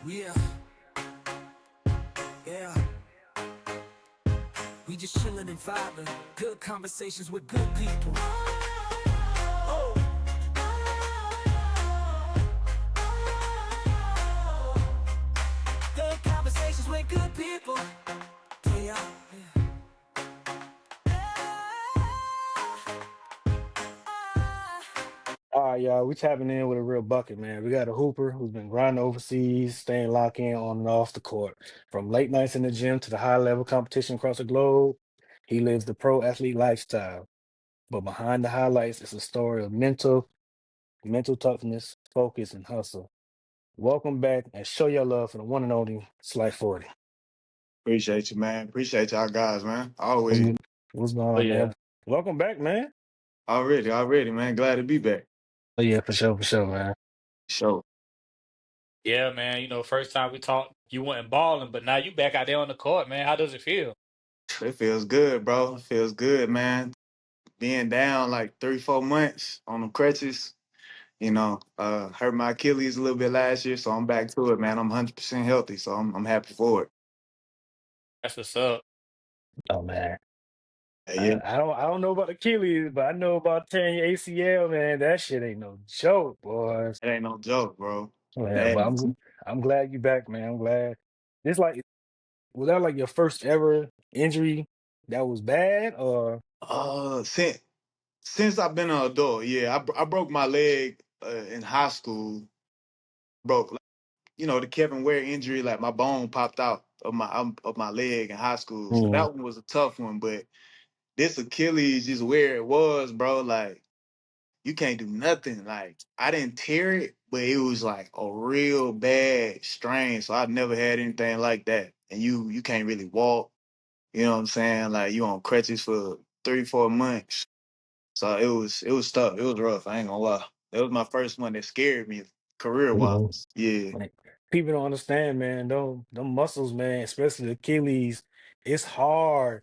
Yeah, yeah. We just chillin' and vibing. Good conversations with good people. Oh, good conversations with good people. Yeah, yeah. All right, y'all. We tapping in with a real bucket, man. We got a hooper who's been grinding overseas, staying locked in on and off the court. From late nights in the gym to the high level competition across the globe, he lives the pro athlete lifestyle. But behind the highlights is a story of mental toughness, focus, and hustle. Welcome back and show your love for the one and only Slight 40. Appreciate you, man. Appreciate y'all guys, man. What's, Always. go- what's going Oh on, man? yeah. Welcome back, man. Already, man. Glad to be back. Oh yeah, for sure, man. Show. Yeah, man. First time we talked, you went balling, but now you back out there on the court, man. How does it feel? It feels good, bro. It feels good, man. Being down like 3, 4 months on the crutches, hurt my Achilles a little bit last year, so I'm back to it, man. I'm 100% healthy, so I'm happy for it. That's what's up. Oh man. Yeah, I don't know about Achilles, but I know about tearing your ACL, man. That shit ain't no joke, boys. it ain't no joke, bro. Yeah, but Hey, I'm glad you back, man. I'm glad. This like was that like your first ever injury that was bad or since I've been an adult, yeah, I broke my leg in high school. Broke the Kevin Ware injury, like my bone popped out of my leg in high school. So mm, that one was a tough one. But this Achilles, just where it was, bro, like you can't do nothing. Like I didn't tear it, but it was like a real bad strain. So I've never had anything like that. And you can't really walk. You know what I'm saying? Like you on crutches for 3, 4 months. So it was tough. It was rough. I ain't gonna lie. That was my first one that scared me career mm, wise. Yeah. like people don't understand, man. Them muscles, man, especially the Achilles, it's hard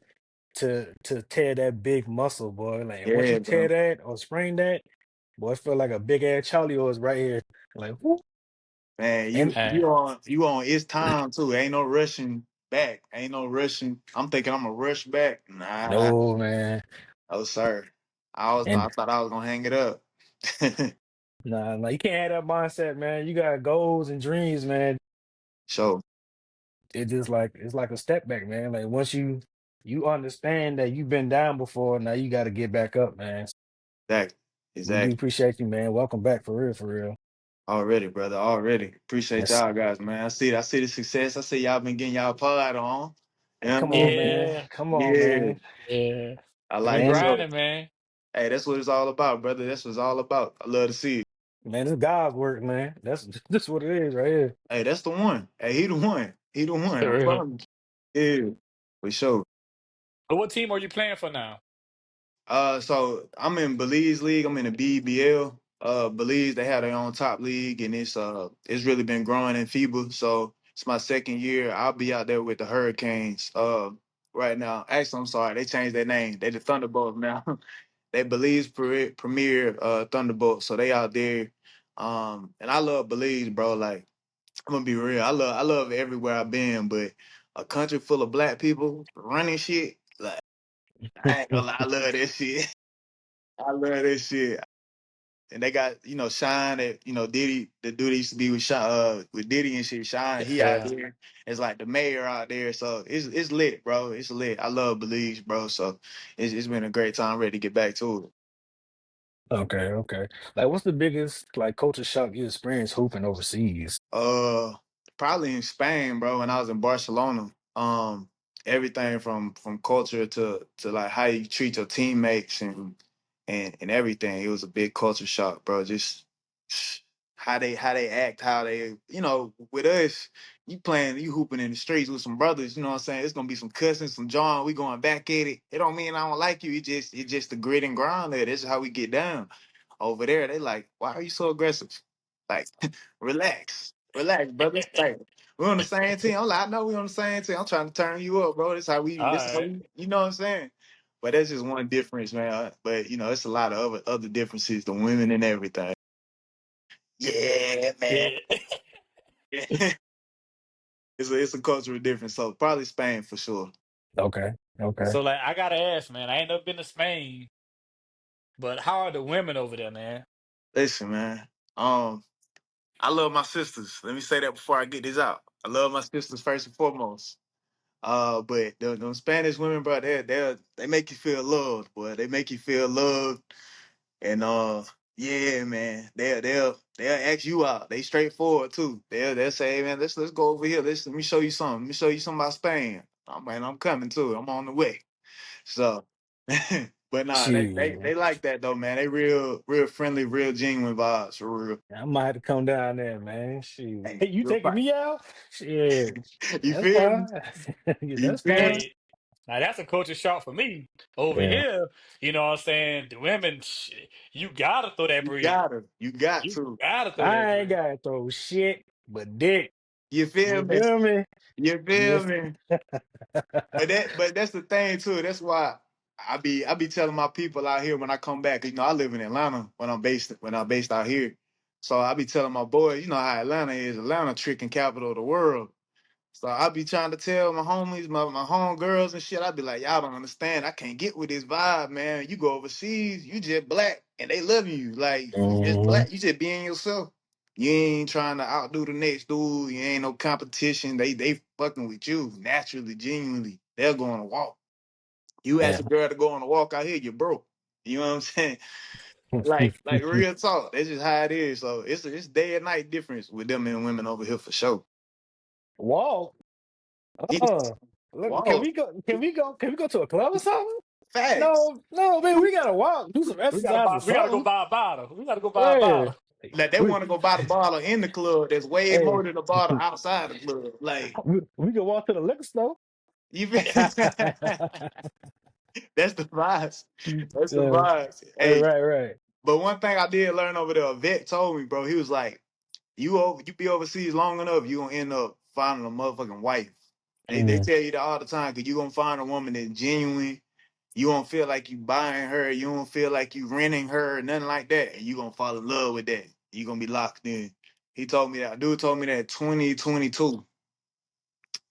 to tear that big muscle, boy. Like once you Yeah, tear bro. that or sprain that, boy, it feel like a big ass Charlie horse right here. Like whoop. Man, you And Man. you on you on it's time too. Ain't no rushing back. Ain't no rushing. I'm thinking I'm gonna rush back. Nah, no, man. oh sir. And I thought I was gonna hang it up. nah, you can't have that mindset, man. You got goals and dreams, man. So It just like it's like a step back, man. Like once you understand that you've been down before, now you got to get back up, man. exactly. We do Exactly. appreciate you, man. Welcome back for real, for real. Already, brother. Already. Appreciate Yes. y'all guys, man. I see the success. I see y'all been getting y'all pod on. You Hey, know come what I on, mean? man. Yeah. Come on, Yeah. man. Yeah. I We've been like it. Man, So grinding, man. hey, that's what it's all about, brother. That's what it's all about. I love to see it. man, it's God's work, man. That's that's what it is right here. Hey, that's the one. Hey, he the one. He the one. For I real. promise. Yeah. For sure. But what team are you playing for now? So I'm in Belize League. I'm in the BBL. Belize, they have their own top league, and it's really been growing in FIBA. So it's my second year. I'll be out there with the Hurricanes. Right now. Actually, I'm sorry, they changed their name. They the Thunderbolts now. They Belize Premier Thunderbolts. So they out there. And I love Belize, bro. Like I'm gonna be real. I love everywhere I've been, but a country full of black people running shit. Like I ain't gonna lie, I love that shit. I love this shit. And they got, Shine that, Diddy, the dude that used to be with Diddy and shit. Shine, he out Yeah. there. It's like the mayor out there. So it's lit, bro. It's lit. I love Belize, bro. So it's been a great time. Ready to get back to it. Okay, okay. Like, what's the biggest like culture shock you experienced hooping overseas? Uh Probably in Spain, bro, when I was in Barcelona. Everything from culture to like how you treat your teammates and everything. It was a big culture shock, bro. Just how they act, how they, with us, you hooping in the streets with some brothers, you know what I'm saying? It's gonna be some cussing, some John, we going back at it. It don't mean I don't like you. It's just the grit and grind there. This is how we get down. Over there, they like, why are you so aggressive? Like, relax. Relax, brother. Like, we're on the same team. I'm like, I know we're on the same team. I'm trying to turn you up, bro. All This is how right. we, you know what I'm saying? But that's just one difference, man. But it's a lot of other differences, the women and everything. Yeah, man. Yeah. Yeah. It's a cultural difference. So probably Spain for sure. Okay. Okay. So like I gotta ask, man. I ain't never been to Spain, but how are the women over there, man? Listen, man. Um, I love my sisters. Let me say that before I get this out. I love my sisters first and foremost. But them Spanish women, bro, they make you feel loved, boy. They make you feel loved, and yeah, man, they'll ask you out. They straightforward too. They'll say, hey, man, let's go over here. Let me show you something. Let me show you something about Spain. Oh man, I'm coming too. I'm on the way. So, but nah, Shit. they like that though, man. They real friendly, real genuine vibes for real. I might have to come down there, man. Shit. Hey, Hey, you real taking fight. me out? Shit. You That's feel me? fine. You That's feel me? fine. Hey, now that's a culture shock for me. Over Yeah. here, you know what I'm saying? The women, you gotta throw that You bread. gotta. You got You to. gotta throw that I ain't bread. gotta throw shit but dick. You feel You me? feel me? You feel Yes. me? But that's the thing too. That's why I be telling my people out here when I come back. You know, I live in Atlanta when I'm based out here. So I be telling my boys, you know how Atlanta is. Atlanta tricking capital of the world. So I be trying to tell my homies, my homegirls and shit. I be like, y'all don't understand. I can't get with this vibe, man. You go overseas, you just black, and they love you. Like you just Hmm. black. You just being yourself. You ain't trying to outdo the next dude. You ain't no competition. They fucking with you naturally, genuinely. They're going to walk. You ask Yeah. a girl to go on a walk out here, you broke. You know what I'm saying? Like real talk. That's just how it is. So it's day and night difference with them and women over here for sure. Walk. Yeah, Look, can walk. we go? Can we go? Can we go to a club or something? Facts. No, no, man. We gotta walk, do some We gotta exercise buy. or We gotta go something. buy a bottle. We gotta go buy a Yeah. bottle. Like they We, want to go buy the bottle in the club. There's way hey, more than a bottle outside the club. Like we can walk to the liquor store. you feel that's the vibes. That's the Yeah. vibes. Hey, Right, right. but one thing I did learn over there, a vet told me, bro, he was like, you be overseas long enough, you gonna end up finding a motherfucking wife. They Mm, tell you that all the time because you gonna find a woman that's genuine. You don't feel like you buying her, you don't feel like you renting her, nothing like that. And you gonna fall in love with that. You gonna be locked in. He told me that. Dude told me that 2022.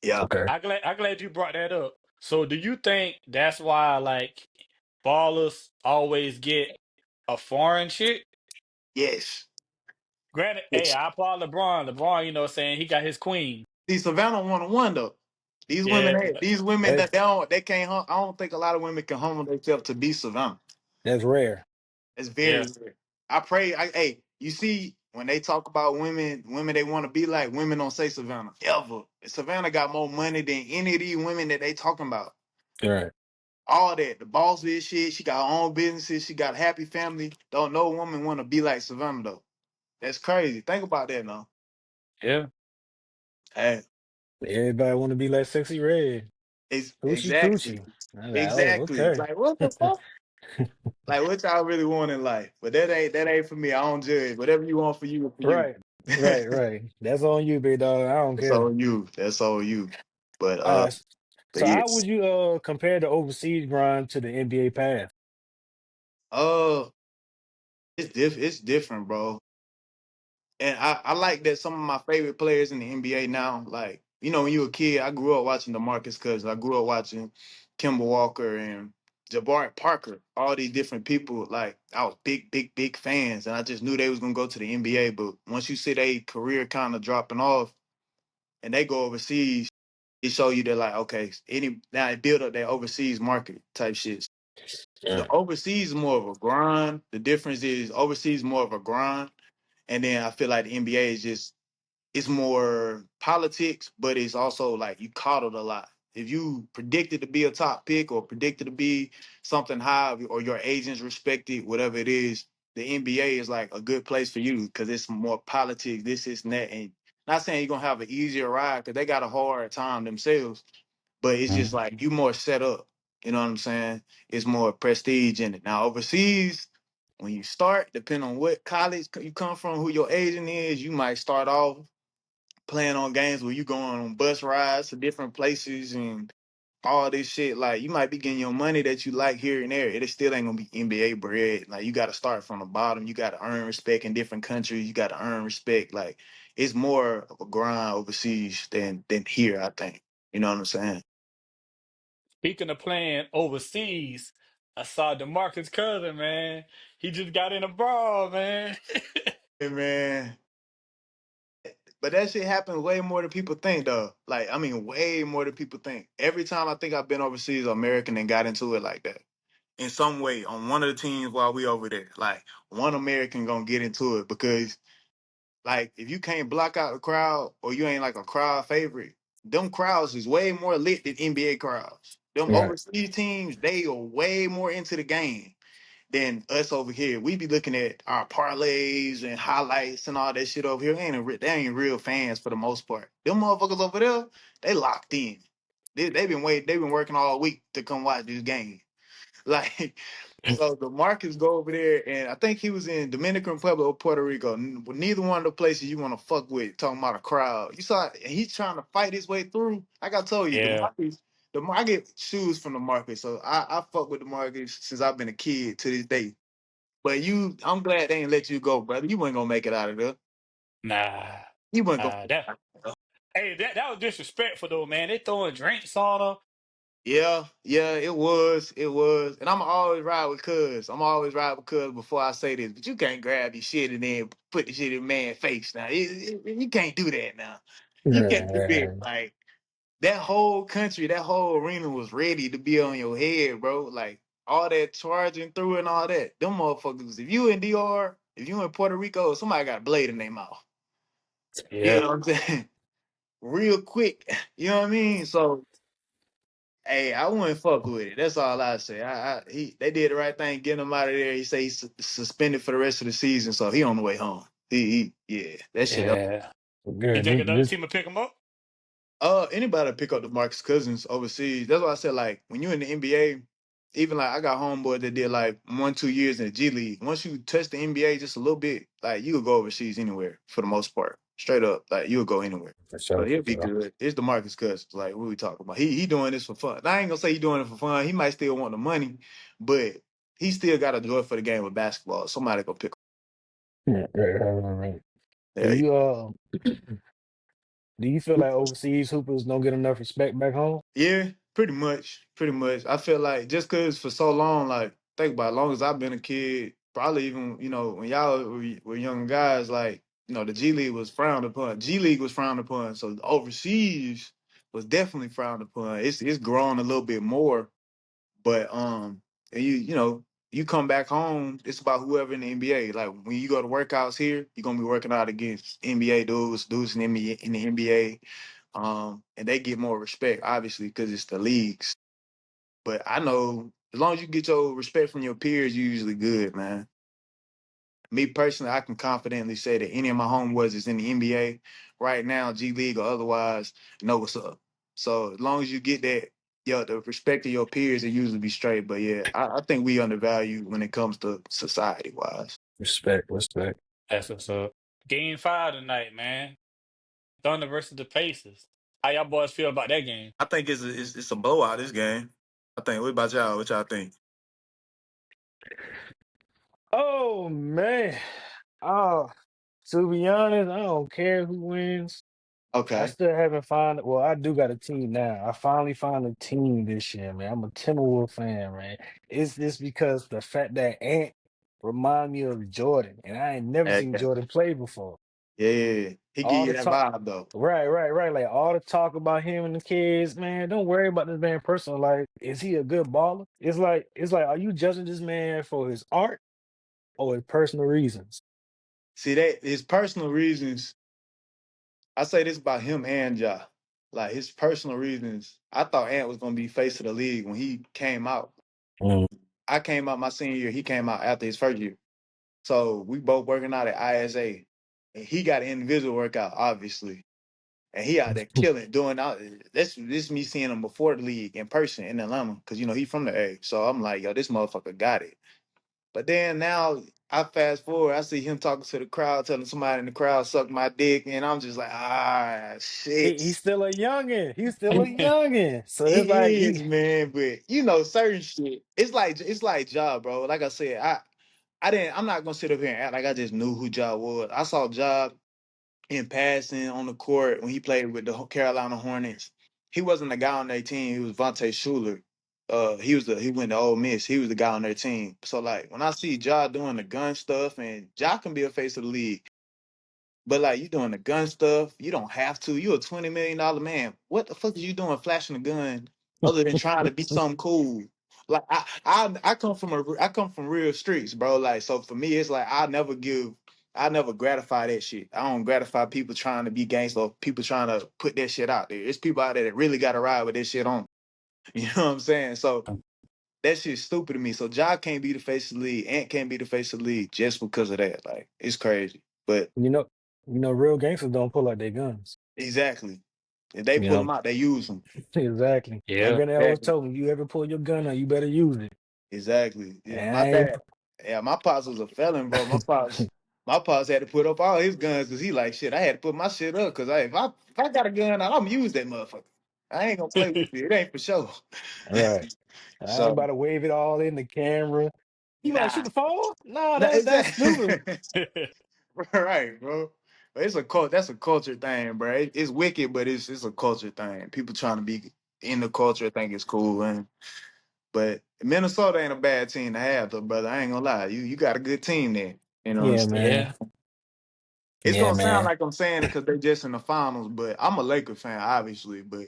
Yeah. okay. I glad you brought that up. So do you think that's why like ballers always get a foreign chick? Yes. Granted, hey, Yes. I applaud LeBron. LeBron, you know what I'm saying? He got his queen. See, Savannah 101 though. Yeah. These women That, that they can't I don't think a lot of women can humble themselves to be Savannah. that's rare. It's very Yeah. rare. I pray. Hey, you see, when they talk about women they want to be like, women don't say Savannah ever. Savannah got more money than any of these women that they talking about. Right. All that, the boss bitch shit. She got her own businesses. She got a happy family. Don't no woman want to be like Savannah though. That's crazy. Think about that now. Yeah. Hey, Everybody want to be like Sexy Red. it's Coochie exactly, coochie. I'm like, oh, exactly. okay. Like what the fuck? Like what y'all really want in life? But that ain't for me. I don't judge. Whatever you want for you is for you. Right. Right, right. That's on you, big dog. I don't That's care. all you. That's all you. But Uh, uh, s- but so how yes. would you compare the overseas grind to the NBA path? Uh, it's different, bro. And I like that some of my favorite players in the NBA now, like, you know, when you were a kid, I grew up watching DeMarcus Cousins. I grew up watching Kemba Walker and Jabari Parker, all these different people. Like, I was big fans, and I just knew they was gonna go to the NBA. But once you see their career kind of dropping off and they go overseas, it show you that like, okay, any now it build up that overseas market type shit. The Yeah. overseas is more of a grind. The difference is overseas is more of a grind. And then I feel like the NBA is just it's more politics, but it's also like you coddled a lot. If you predicted to be a top pick or predicted to be something high or your agents respected, whatever it is, the NBA is like a good place for you because it's more politics, this, and that. And not saying you're gonna have an easier ride because they got a hard time themselves, but it's just Mhm. like you more set up. You know what I'm saying? It's more prestige in it. Now overseas, when you start, depending on what college you come from, who your agent is, you might start off playing on games where you going on bus rides to different places and all this shit. Like you might be getting your money that you like here and there. It still ain't gonna be NBA bread. Like you got to start from the bottom. You got to earn respect in different countries. You got to earn respect. Like it's more of a grind overseas than here. I think. You know what I'm saying? Speaking of playing overseas, I saw DeMarcus Cousin, man. He just got in a brawl, man. Hey man. But that shit happens way more than people think, though. Like, I mean, way more than people think. Every time I think I've been overseas, American and got into it like that. In some way, on one of the teams while we over there. Like, one American gonna get into it because, like, if you can't block out the crowd or you ain't like a crowd favorite, them crowds is way more lit than NBA crowds. Them Right. overseas teams, they are way more into the game than us over here. We be looking at our parlays and highlights and all that shit over here. They ain't real fans for the most part. Them motherfuckers over there, they locked in. They been waiting. They've been working all week to come watch this game. Like, so the Marcus go over there, and I think he was in Dominican Republic or Puerto Rico. Neither one of the places you want to fuck with. Talking about a crowd, you saw, and he's trying to fight his way through. Like I told you, the Yeah, Marcus. I get shoes from the market, so I fuck with the market since I've been a kid to this day. But I'm glad they ain't let you go, brother. You weren't gonna make it out of there. nah, You weren't gonna. nah. That was disrespectful though, man. They throwing drinks on him. Yeah, it was, and I'm always ride with Cuz. I'm always ride with Cuz before I say this. But you can't grab your shit and then put the shit in man's face. Now you can't do that. Now you can't do that. Yeah. Like that whole country, that whole arena was ready to be on your head, bro. Like all that charging through and all that. Them motherfuckers. If you in DR, if you in Puerto Rico, somebody got a blade in their mouth. You Yeah, know what I'm saying? Real quick. You know what I mean? So hey, I wouldn't fuck with it. That's all I say. They did the right thing getting him out of there. He say he's suspended for the rest of the season, so he on the way home. Yeah, that shit. yeah. You Good. think another This team will pick him up? Anybody pick up the Marcus Cousins overseas. That's why I said like when you're in the NBA, even like I got homeboys that did like 1-2 years in the G League. Once you touch the NBA just a little bit, like you could go overseas anywhere for the most part. Straight up, like you would go anywhere. for So sure, he'll for be sure. good. It's the Marcus Cousins. Like what we talking about. He doing this for fun. I ain't gonna say he doing it for fun. He might still want the money, but he still got to do it for the game of basketball. Somebody go pick Yeah, right. Do him. you do you feel like overseas hoopers don't get enough respect back home? Yeah, pretty much. Pretty much. I feel like just cause for so long, like think about it, long as I've been a kid, probably even, when y'all were young guys, like, the G League was frowned upon. G League was frowned upon. So overseas was definitely frowned upon. It's grown a little bit more, but and you come back home, it's about whoever in the NBA. Like when you go to workouts here, you're gonna be working out against NBA dudes in the NBA. And they get more respect, obviously, because it's the leagues. But I know as long as you get your respect from your peers, you're usually good, man. Me personally, I can confidently say that any of my homeboys is in the NBA right now, G League or otherwise, know what's up. So as long as you get that, the respect of your peers, it usually be straight. But yeah, I think we undervalue when it comes to society wise. Respect. That's what's up. Game 5 tonight, man. Thunder versus the Pacers. How y'all boys feel about that game? I think it's a blowout this game. I think. What about y'all? What y'all think? Oh man. Oh, to be honest, I don't care who wins. I Okay. still haven't found well, I do got a team now. I finally found a team this year, man. I'm a Timberwolves fan, man. It's just because the fact that Ant remind me of Jordan, and I ain't never seen Okay. Jordan play before. Yeah. He give All you the that talk, vibe though. right. Like all the talk about him and the kids, man. Don't worry about this man personal life. Is he a good baller? It's like, are you judging this man for his art or his personal reasons? See that his personal reasons. I say this about him and Ja. Like his personal reasons. I thought Ant was gonna be face of the league when he came out. Mm. I came out my senior year. He came out after his first year. So we both working out at ISA, and he got an individual workout, obviously, and he out there killing, doing out. This me seeing him before the league in person in Atlanta, because he from the A. So I'm like, yo, this motherfucker got it. But then now I fast forward, I see him talking to the crowd, telling somebody in the crowd suck my dick, and I'm just like, ah, shit. He's still a youngin. He's still a youngin. So it's like He is, man, but you know, certain shit. It's like job, bro. Like I said, I'm not gonna sit up here and act like I just knew who Job was. I saw Job in passing on the court when he played with the Carolina Hornets. He wasn't the guy on their team. He was Vontae Schuler. He went to Ole Miss. He was the guy on their team. So like when I see Ja doing the gun stuff, and Ja can be a face of the league, but like you doing the gun stuff, you don't have to. You a $20 million man. What the fuck is you doing flashing a gun other than trying to be something cool? Like I come from real streets, bro. Like so for me, it's like I never gratify that shit. I don't gratify people trying to be gangster or people trying to put that shit out there. It's people out there that really got to ride with this shit on. You know what I'm saying? So that shit's stupid to me. So Ja can't be the face of the league. Ant can't be the face of the league just because of that. Like it's crazy. But you know, real gangsters don't pull out their guns. exactly. If they You pull them know, out, they use them. exactly. My Yeah. granddad always Exactly. told me, you ever pull your gun out, you better use it. Exactly. Yeah, And my I ain't, dad. Yeah, my pops was a felon, bro. My pops had to put up all his guns because he like shit. I had to put my shit up because if I got a gun, I'm gonna use that motherfucker. I ain't gonna play with you. It ain't for sure. right. I ain't So about to wave it all in the camera. You about to shoot nah, the phone? Nah, nah, that's stupid. exactly. Right, bro. But it's a cult. That's a culture thing, bro. It's wicked, but it's a culture thing. People trying to be in the culture think it's cool, and but Minnesota ain't a bad team to have, though, brother. I ain't gonna lie. You got a good team there. You know what I'm Yeah, saying? man. Yeah. It's Yeah, gonna sound man. like I'm saying it because they just in the finals, but I'm a Laker fan, obviously. But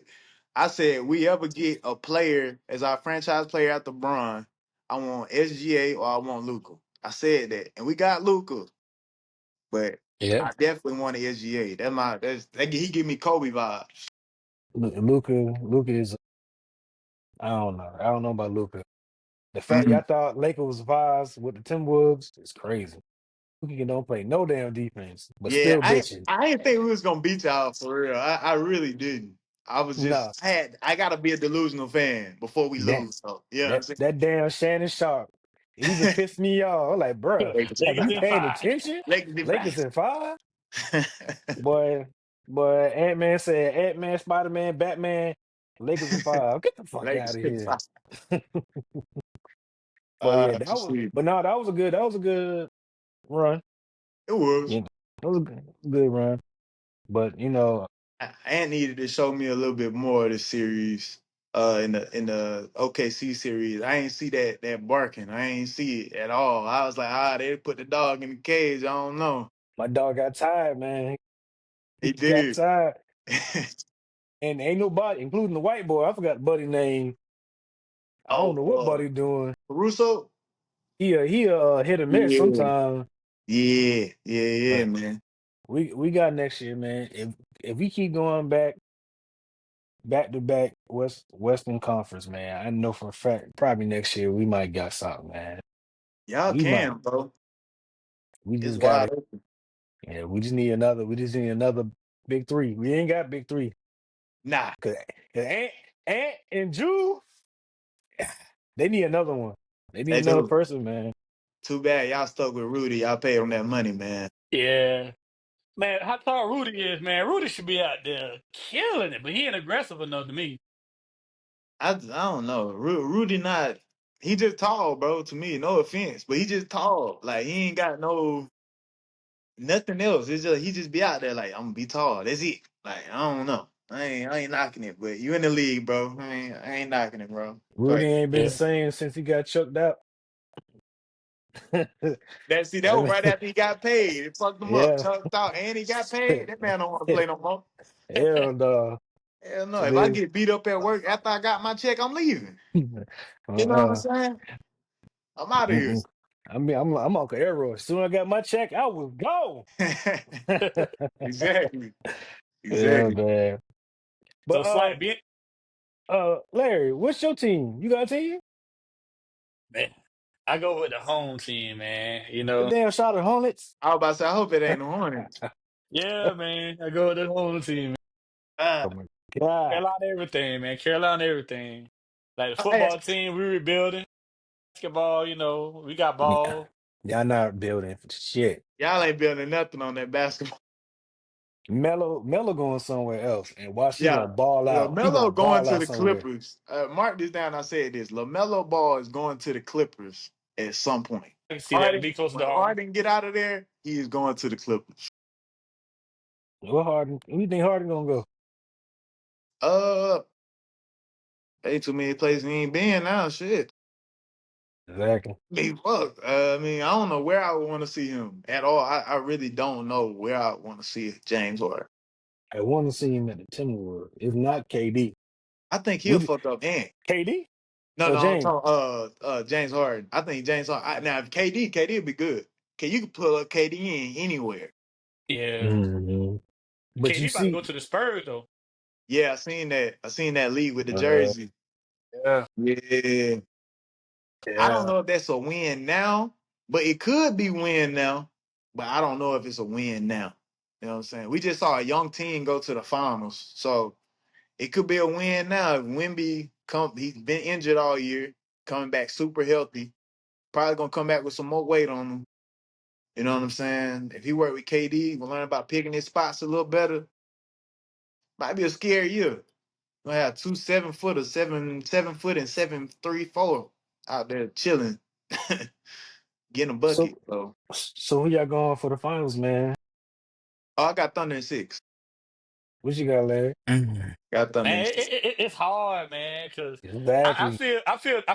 I said we ever get a player as our franchise player after Bron, I want SGA or I want Luca. I said that, and we got Luca, but Yeah. I definitely want an SGA. He give me Kobe vibes. Luca is. I don't know. I don't know about Luca. The fact Mhm. y'all thought Lakers was vibes with the Timberwolves is crazy. Luka don't play no damn defense, but Yeah, still bitching. I didn't think we was gonna beat y'all for real. I really didn't. I was No, just I gotta be a delusional fan before we that lose. So you know what I'm that saying? that damn Shannon Sharp, he even pissed me off. I'm like, bruh, Lakers in have Lakers you in paying five. attention? Lakers in Lakers in five? five. Boy, Ant-Man said Ant-Man, Spider-Man, Batman, Lakers in five. Get the fuck Lakers out of in here. five. But yeah, Shit. that was a good run. It was. Yeah, that was a good run. But I needed to show me a little bit more of the series. In the OKC series, I ain't see that barking. I ain't see it at all. I was like, they put the dog in the cage. I don't know. my dog got tired, man. He He got did. tired. And ain't nobody, including the white boy, I forgot the buddy name. I don't Oh, know what buddy doing. Caruso. He hit or miss Yeah, sometimes. yeah, But man. we got next year, man. If we keep going back to back Western Conference, man, I know for a fact probably next year we might got something, man. Y'all We might. can, bro. We It's just got wide it. open. Yeah, we just need another big three. We ain't got big three. Nah, Cause Ant and Drew, they need another one. They need they another do. person, man. Too bad y'all stuck with Rudy. Y'all paid him that money, man. Yeah. Man, how tall Rudy is, man. Rudy should be out there killing it, but he ain't aggressive enough to me. I don't know. Rudy not. He just tall, bro. To me, no offense, but he just tall. Like he ain't got no nothing else. It's just he just be out there like I'm gonna be tall. That's it. Like I don't know. I ain't knocking it, but you in the league, bro. I ain't knocking it, bro. Rudy Right. ain't been the Yeah. same since he got choked out. That was right after he got paid. It fucked him up. Yeah. Chucked out, and he got paid. That man don't want to play no more. Hell no. Hell no. And If I then, get beat up at work after I got my check, I'm leaving. You know what I'm uh-uh. saying? I'm out of here. Mm-mm. I'm Uncle Arrow. As soon as I got my check, I was gone. Exactly. Yeah, Exactly. man. But So slight bit, Larry, what's your team? You got a team? man. I go with the home team, man. The damn Charlotte Hornets. I was about to say, I hope it ain't the Hornets. Yeah, man. I go with the home team. Uh, Oh my God. Carolina everything, man. Carolina everything. Like the hey, football team, we rebuilding. basketball, we got Yeah. ball. Y'all not building for shit. Y'all ain't building nothing on that basketball. Melo going somewhere else, and watch he gonna Yeah. ball out. He gonna LaMelo going ball to out the somewhere. Clippers. Mark this down. I said this. LaMelo Ball is going to the Clippers at some point. I can see that. Harden, Be closer when to home. Harden get out of there, he is going to the Clippers. Where Harden? Who you think Harden gonna go? Uh, ain't too many places he ain't been now. Shit. Exactly. Fuck. I mean, I don't know where I would want to see him at all. I really don't know where I want to see James Harden. I want to see him at the Timberwolves. If not KD, I think he'll we fuck up Ant. KD No, or no, I'm James. talking James Harden. I think James Harden. Now if KD would be good. You can pull up KD in anywhere. Yeah. hmm But you KD about to see, go to the Spurs though. Yeah, I seen that. I seen that league with the uh, jersey. Yeah. Yeah. I don't Yeah. know if that's a win now, but it could be win now. But I don't know if it's a win now. You know what I'm saying? We just saw a young team go to the finals. So it could be a win now. If Wimby he's been injured all year, coming back super healthy. Probably gonna come back with some more weight on him. You know what I'm saying? If he work with KD, we'll learn about picking his spots a little better. Might be a scary year. Gonna have two 7-footers, 7 foot and 7'3", 4" out there chilling, getting a bucket. so So, so who y'all going for the finals, man? oh, I got Thunder in 6. What you got, Larry? Got Thunder in Man, 6. it's hard, man, because I Exactly.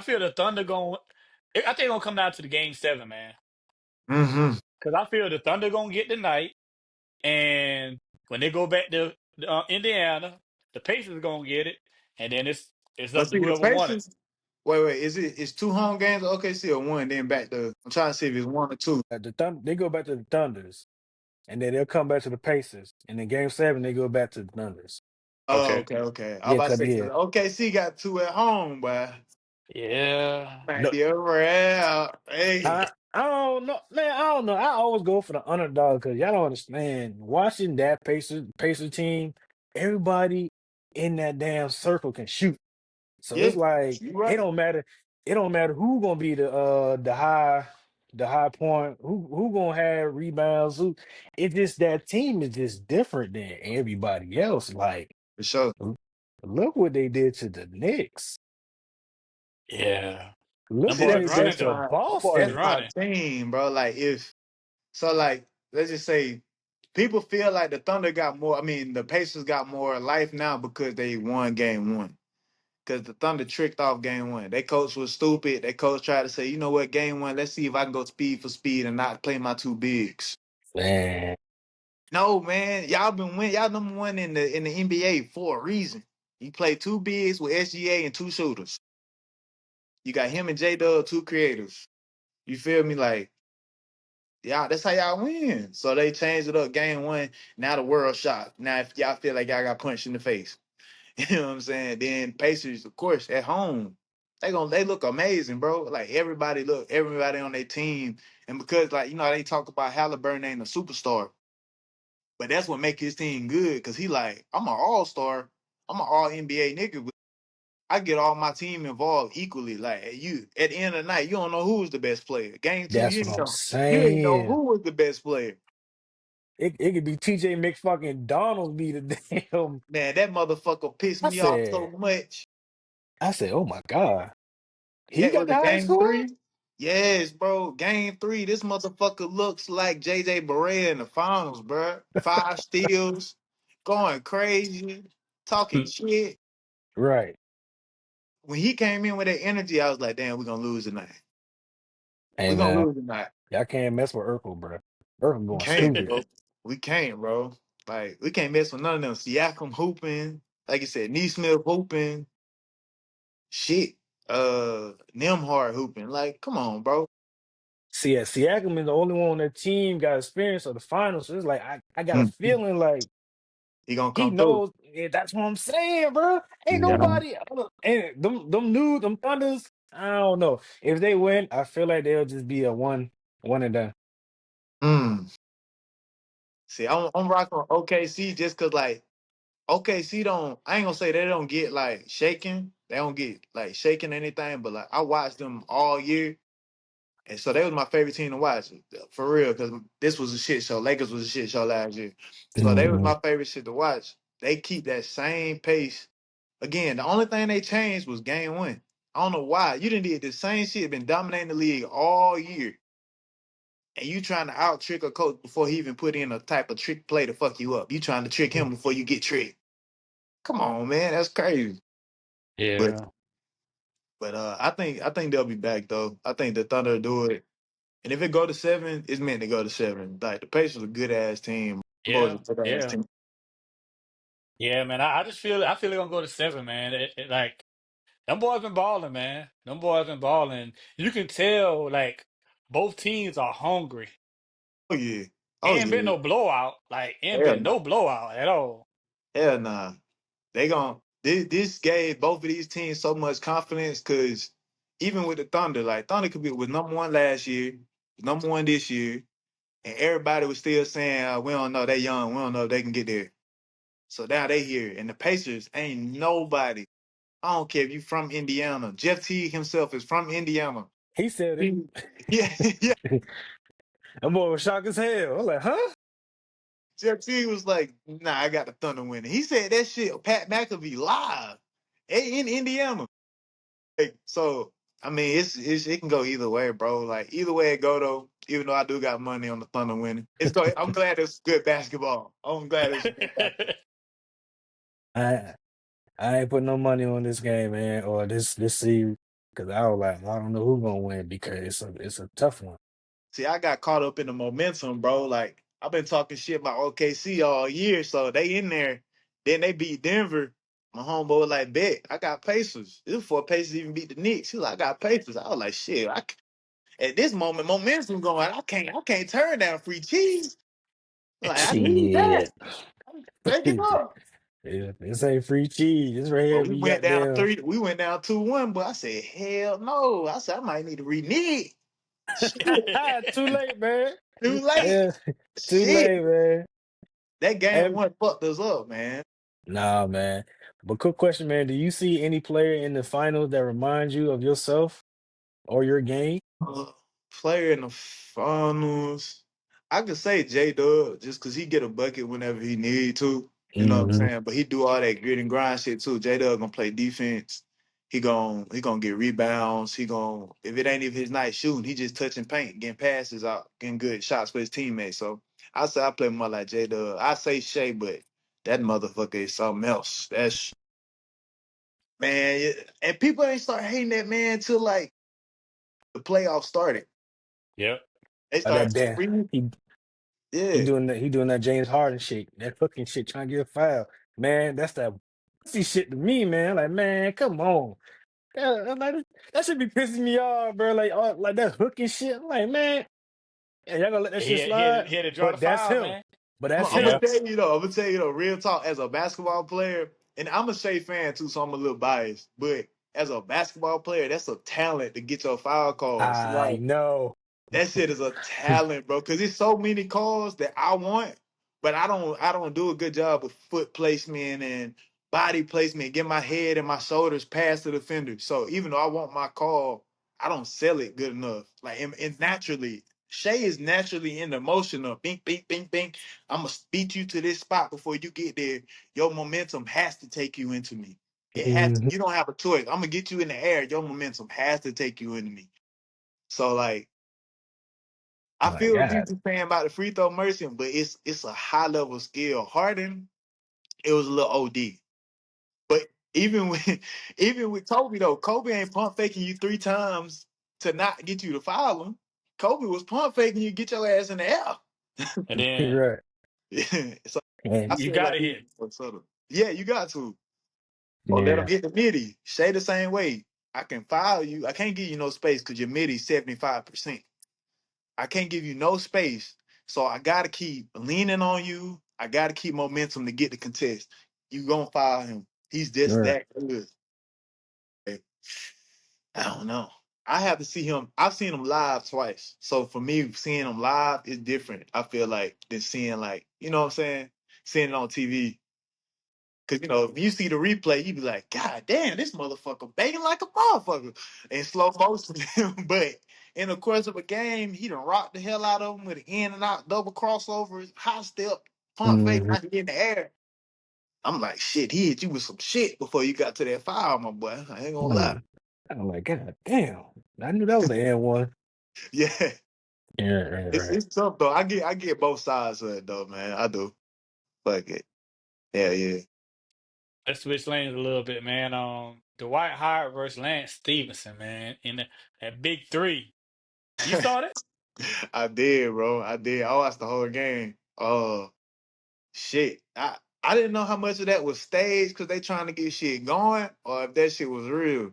feel the Thunder going. I think it's gonna come down to the game 7, man. Mm-hmm. Because I feel the Thunder gonna get the night, and when they go back to Indiana, the Pacers gonna get it, and then it's But up to see, the whoever won it. Pacers. Wait. It's 2 home games at OKC or one? Then back to. I'm trying to see if it's 1 or 2. At the they go back to the Thunders, and then they'll come back to the Pacers, and in Game 7 they go back to the Thunders. Oh, Okay. okay. I was Yeah, about to cause say because yeah, OKC got 2 at home, but Yeah. might look, be over out. Hey, I don't know, man. I don't know. I always go for the underdog because y'all don't understand. Watching that Pacer team, everybody in that damn circle can shoot. So yeah, it's like you it right. don't matter. It don't matter who gonna be the high point. Who gonna have rebounds? Who? It's just that team is just different than everybody else. Like For sure. look what they did to the Knicks. Yeah. Them Look See, what boys they did running that's to though. my Them boys that's Boston. my running. team, bro. Like if so, like let's just say people feel like the Thunder got more. I mean, the Pacers got more life now because they won Game 1. Because the Thunder tricked off Game 1. Their coach was stupid. Their coach tried to say, you know what, Game 1, let's see if I can go speed for speed and not play my two bigs. Man, No, man, y'all been win. Y'all #1 in the NBA for a reason. You play two bigs with SGA and two shooters. You got him and J Dub, two creators. You feel me? Like, yeah, that's how y'all win. So they changed it up Game 1. Now the world shocked. Now if y'all feel like y'all got punched in the face. You know what I'm saying? Then Pacers, of course, at home, they look amazing, bro. Like everybody on their team. And because like, they talk about Halliburton ain't a superstar, but that's what make his team good. Cause he like, I'm an all-star, I'm an all NBA nigga, but I get all my team involved equally. Like you at the end of the night, you don't know who's the best player. Game 2, that's you what didn't I'm know. You didn't know saying. who was the best player. It could be TJ McFucking Donald be the damn. Man, that motherfucker pissed I me off said, so much. I said, oh my God, he got Was the it highest game score. 3? Yes, bro. Game 3, this motherfucker looks like JJ Barea in the finals, bro. 5 steals, going crazy, talking shit. Right. When he came in with that energy, I was like, damn, we're gonna lose tonight. Hey We're gonna man, lose tonight. y'all can't mess with Urkel, bro. Urkel We going can't, stupid. bro. We can't, bro. Like, we can't mess with none of them. Siakam hooping, like you said, Neesmith hooping, shit. Nemhard hooping. Like, come on, bro. See, yeah, Siakam is the only one on that team got experience of the finals. So it's like I got a Mm. feeling like He gonna he come through. knows. Yeah, that's what I'm saying, bro. Ain't Yeah. nobody. And them Thunders. I don't know if they win. I feel like they'll just be a one and done. Mm. See, I'm rocking with OKC just cause like OKC don't. I ain't gonna say they don't get like shaken, They don't get like shaking or anything, but like I watched them all year. And so they was my favorite team to watch for real, because this was a shit show. Lakers was a shit show last year. So they was Mhm. my favorite shit to watch. They keep that same pace. Again, the only thing they changed was game one. I don't know why. You didn't did the same shit, been dominating the league all year. And you trying to out trick a coach before he even put in a type of trick play to fuck you up. You trying to trick him before you get tricked. Come on, man. That's crazy. But Yeah. I think they'll be back though. I think the Thunder will do it. And if it go to seven, it's meant to go to seven. Like the Pacers a good ass team. Boys a Yeah. good ass Yeah. team. Yeah, man. I just feel they're gonna go to 7, man. Like them boys been balling, man. Them boys been balling. You can tell like both teams are hungry. Oh yeah. Oh Ain't been yeah. no blowout. Like ain't Hell been no. no blowout at all. Hell nah. They gon' this gave both of these teams so much confidence because even with the Thunder, like Thunder could be was number one last year, number one this year, and everybody was still saying we don't know they young, we don't know if they can get there. So now they here, and the Pacers ain't nobody. I don't care if you from Indiana. Jeff Teague himself is from Indiana. He said it. He- Yeah, yeah. That boy was shocked as hell. I'm like, huh? Jeff Teague was like, "Nah, I got the Thunder winning." He said that shit. Pat McAfee live in Indiana. Like, so I mean, it can go either way, bro. Like either way it go though. Even though I do got money on the Thunder winning, it's go. I'm glad it's good basketball. I'm glad it's good basketball. I I ain't putting no money on this game, man, or this series, because I was like, I don't know who's gonna win because it's a tough one. See, I got caught up in the momentum, bro. Like I've been talking shit about OKC all year, so they in there. Then they beat Denver. My homeboy was like, "Bet I got Pacers." This was before Pacers even beat the Knicks. He was like, "I got Pacers." I was like, "Shit." At this moment, momentum going. I can't turn down free cheese. Like I need that. Shit. Take it up. Yeah, this ain't free cheese. This right here But we be went down goddamn. three. We went down 2-1. But I said, hell no. I said I might need to renege. Shit, Too late, man. too late. Yeah, too Shit, late, man. that game And one fucked us up, man. nah, man. But quick question, man. Do you see any player in the finals that reminds you of yourself or your game? Uh, Player in the finals. I could say J Dub just because he get a bucket whenever he need to. You know what I'm Hmm. saying? But he do all that grit and grind shit too. J Dub gonna play defense. He gonna get rebounds. He gonna if it ain't even his night shooting, he just touching paint, getting passes out, getting good shots for his teammates. So I say I play more like J Dub. I say Shea, but that motherfucker is something else. That's man, and people ain't start hating that man till like the playoffs started. Yep. They That started damn. screaming. He Yeah. doing that. He doing that James Harden shit. That fucking shit. Trying to get a foul. Man, that's that pussy shit to me, man. Like, man, come on. Yeah, I'm like, that should be pissing me off, bro. Like, like that hooking shit. I'm like, man, yeah, y'all gonna let that shit slide? He had to draw the But that's foul, him. man. But I'm, that's I'm gonna him. Yeah. tell you though. I'm gonna tell you though. Real talk. As a basketball player, and I'm a Shea fan too, so I'm a little biased. But as a basketball player, that's a talent to get your foul calls. I Like know. that shit is a talent, bro. Because it's so many calls that I want, but I don't do a good job of foot placement and body placement, get my head and my shoulders past the defender. So even though I want my call, I don't sell it good enough. Like and naturally, Shay is naturally in the motion of bink, bink, bink, bink. I'm gonna beat you to this spot before you get there. Your momentum has to take you into me. It has to. Mhm. You don't have a choice. I'm gonna get you in the air. Your momentum has to take you into me. So like I I'm like, feel what you God. just saying about the free throw mercy, but it's a high level skill. Harden, it was a little OD. But even with even with Kobe though, Kobe ain't pump faking you 3 times to not get you to foul him. Kobe was pump faking you, get your ass in the air. And then Right. So I And you feel like gotta he hit. was more subtle. Yeah, you got to. Or let him yeah. hit the midi. Stay the same way. I can foul you. I can't give you no space because your midi 75%. I can't give you no space. So I gotta keep leaning on you. I gotta keep momentum to get the contest. You gonna foul him. He's just Right. that good. Like, I don't know. I have to see him. I've seen him live twice. So for me, seeing him live is different. I feel like than seeing like, you know what I'm saying? Seeing it on TV. Cause if you see the replay, you be like, God damn, this motherfucker banging like a motherfucker in slow motion. But in the course of a game, he done rocked the hell out of him with an in and out double crossovers, high step, pump fake, Hmm. not in the air. I'm like, shit, he hit you with some shit before you got to that foul, my boy. I ain't gonna lie. I'm like, God damn. I knew that was the N one. Yeah, Yeah, right, right. it's tough though. I get both sides of it though, man. I do. Fuck it. Yeah, yeah. Let's switch lanes a little bit, man. Dwight Howard versus Lance Stevenson, man, in that big three. You saw that? I did, bro. I did. I watched the whole game. Shit. I didn't know how much of that was staged because they trying to get shit going, or if that shit was real.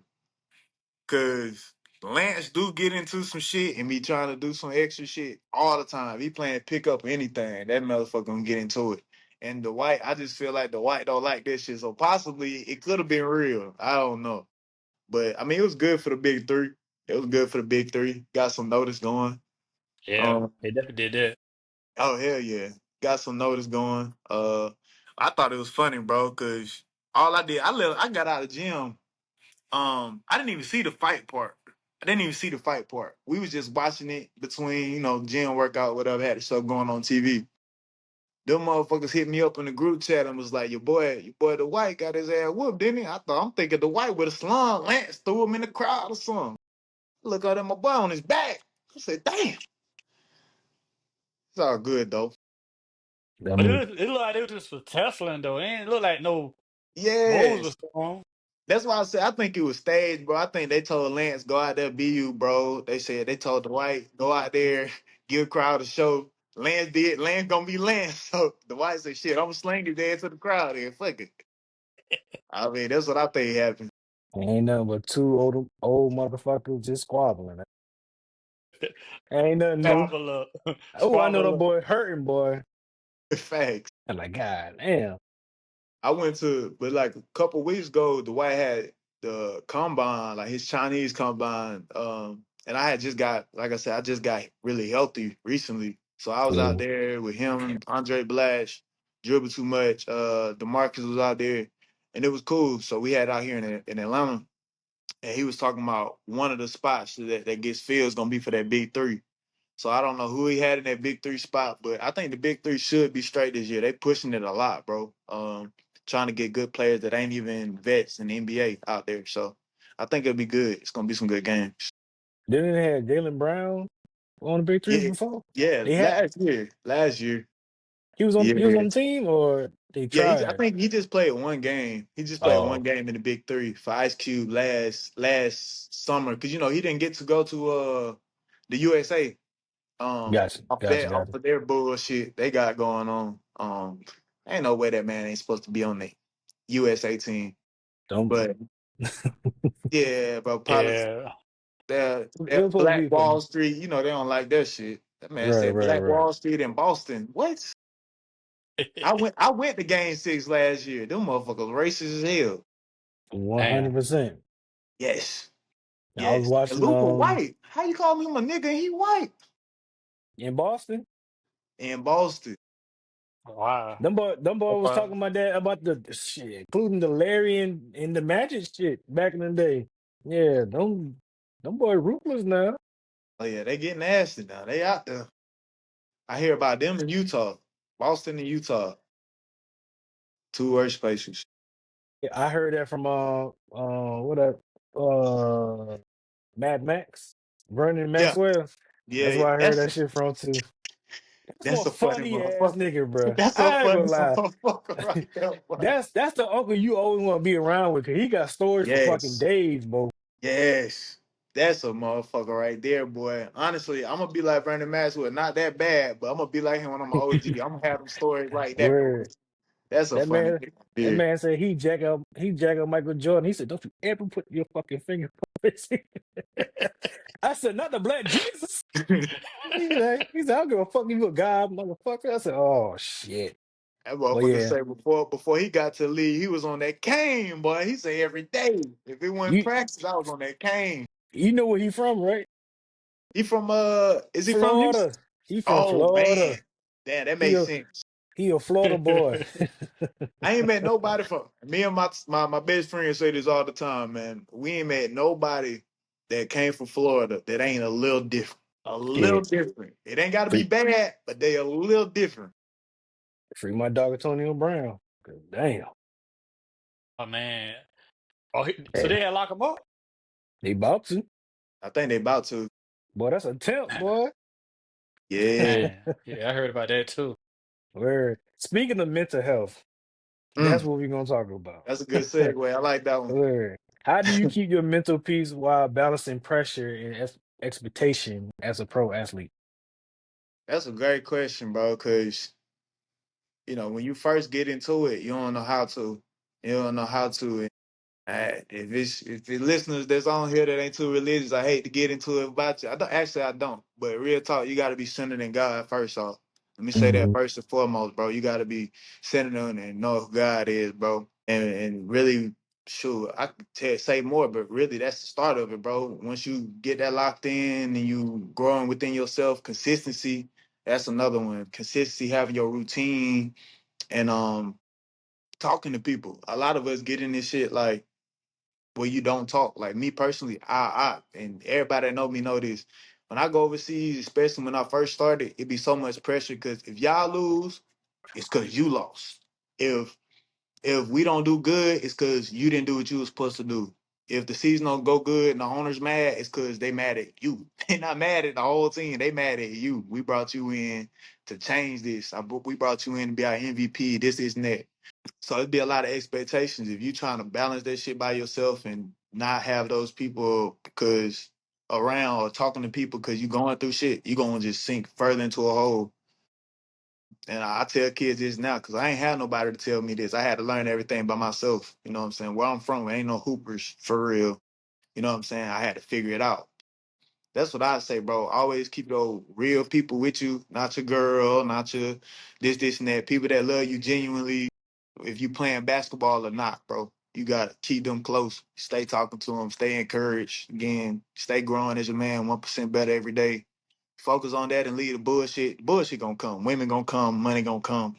Cause Lance do get into some shit and be trying to do some extra shit all the time. He playing pick up anything. That motherfucker gonna get into it. And the White, I just feel like the White don't like this shit. So possibly it could have been real. I don't know. But I mean, it was good for the big three. It was good for the big three. Got some notice going. Yeah, Um, they definitely did that. oh hell yeah. Got some notice going. I thought it was funny, bro, because all I did, I got out of the gym. I didn't even see the fight part. I didn't even see the fight part. We was just watching it between, gym workout, whatever had the stuff going on TV. Them motherfuckers hit me up in the group chat and was like, your boy the White got his ass whooped, didn't he? I'm thinking the White with a slung Lance threw him in the crowd or something. Look at my boy on his back. I said, damn. It's all good though. I But mean, it looked like it was just for Teflon, though. It ain't look like no moles Yes. was on. That's why I said I think it was staged, bro. I think they told Lance, go out there, be you, bro. They told the White, go out there, give crowd a show. Lance did. Lance gonna be Lance. So the White said, shit, I'm slinging there to the crowd here. Fuck it. I mean, that's what I think happened. ain't nothing but two old motherfuckers just squabbling. Ain't nothing new. Squabble up. Oh, I know that Squabble up. boy hurting, boy. Facts. I'm like, God damn. I went to, but like a couple weeks ago, the White had the combine, like his Chinese combine. And I had just got, like I said, I just got really healthy recently. So I was out Mm. there with him, Andre Blash, Dribble Too Much, DeMarcus was out there, and it was cool. So we had out here in Atlanta, and he was talking about one of the spots that gets filled is gonna be for that big three. So I don't know who he had in that big three spot, but I think the big three should be straight this year. They pushing it a lot, bro. Trying to get good players that ain't even vets in the NBA out there. So I think it'll be good. It's gonna be some good games. Didn't they have Jalen Brown on the big three Yeah, before? yeah. They had Last year. he was Yeah, on the team or they yeah. I tried? think he just played one game. He just played one Oh, game in the big three for Ice Cube last summer because he didn't get to go to the USA. gotcha, gotcha, Off gotcha. of their bullshit they got going on. Ain't no way that man ain't supposed to be on the USA team. Don't But yeah, but politics, Yeah. it was that supposed to Black be for Wall Street, they don't like that shit. That man right, said right, Black right. Wall Street in Boston. What? I went to Game 6 last year. Them motherfuckers racist as hell. Damn. 100%. Yes, I was yes. And watching Luca White. How you call him a nigga and he white in Boston. in Boston? Wow. Them boy was Wow. talking about that about the shit, including the Larry and the Magic shit back in the day. Yeah, them boy ruthless now. Oh yeah, they getting nasty now. They out there. I hear about them in Utah, Boston and Utah, two worst places. Yeah, I heard that from what that Mad Max, Vernon Yeah, Maxwell. That's yeah. where I heard That's that shit from too. That's that's one a funny funny ass motherfucker. nigga, bro. That's a I ain't funny gonna lie. motherfucker right there, boy. That's the uncle you always want to be around with, cause he got stories for fucking Yes, days, bro. yes. That's a motherfucker right there, boy. Honestly, I'm gonna be like Brandon Maxwell, not that bad, but I'm gonna be like him when I'm an OG. I'm gonna have them stories like that, boy. Where That's a that funny man, nigga right that there. man said he jack up Michael Jordan. He said, "Don't you ever put your fucking finger on his." I said, "Not the Black Jesus." He said, "I don't give a fuck if you a god, motherfucker." I said, "Oh shit." That But motherfucker yeah, say before he got to the league, he was on that cane, boy. He say every day. If it wasn't you practice, I was on that cane. you know where he from, right? He from is he from Houston? Florida. He from Oh man. Florida. Damn, that He makes a sense. He a Florida boy. I ain't met nobody from me and my best friend say this all the time, man. We ain't met nobody that came from Florida that ain't a little different. A little Yeah, different. It ain't gotta be free, bad, but they a little different. free my dog Antonio Brown. 'Cause damn, Oh man. Oh, so and they had lock him up? they about to. I think they about to. Boy, that's a temp, boy. Yeah. Man, yeah, I heard about that too. Where speaking of mental health, that's Mm, what we're gonna talk about. that's a good segue. I like that one. Where how do you keep your mental peace while balancing pressure and expectation as a pro athlete? That's a great question, bro, because when you first get into it, you don't know how to. You don't know how to. If it's listeners that's on here that ain't too religious, I hate to get into it about you. I don't. But real talk, you got to be centered in God first off. Let me say that Hmm. first and foremost, bro. You got to be centered in and know who God is, bro. And really, sure, I could say more, but really, that's the start of it, bro. Once you get that locked in and you growing within yourself, consistency. That's another one. Consistency, having your routine, and talking to people. A lot of us get in this shit like where you don't talk. Like me personally, I and everybody that know me know this. When I go overseas, especially when I first started, it be so much pressure because if y'all lose, it's because you lost. If we don't do good, it's because you didn't do what you was supposed to do. If the season don't go good and the owner's mad, it's because they mad at you. They not mad at the whole team. They mad at you. We brought you in to change this. We brought you in to be our MVP. This, and that. So it'd be a lot of expectations if you trying to balance that shit by yourself and not have those people because around or talking to people because you going through shit, you gonna just sink further into a hole. And I tell kids this now because I ain't had nobody to tell me this. I had to learn everything by myself. You know what I'm saying? Where I'm from, ain't no hoopers for real. You know what I'm saying? I had to figure it out. That's what I say, bro. Always keep those real people with you, not your girl, not your this, and that. People that love you genuinely. If you playing basketball or not, bro, you gotta keep them close. Stay talking to them. Stay encouraged. Again, stay growing as a man, 1% better every day. Focus on that and leave the bullshit. Bullshit gonna come. Women gonna come. Money gonna come.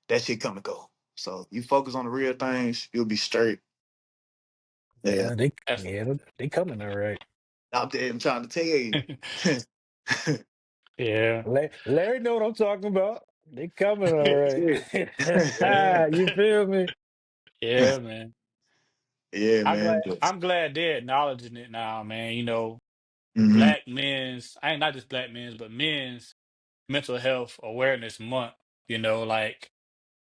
That shit come and go. So you focus on the real things, you'll be straight. Yeah, Yeah, they That's yeah they coming all right. out there. I'm trying to tell you. yeah. Larry know what I'm talking about. They coming all right. Shit. You feel me? Yeah, man. Yeah, I'm glad man. I'm glad they're acknowledging it now, man. Hmm. Black men's I ain't not just black men's, but men's mental health awareness month, like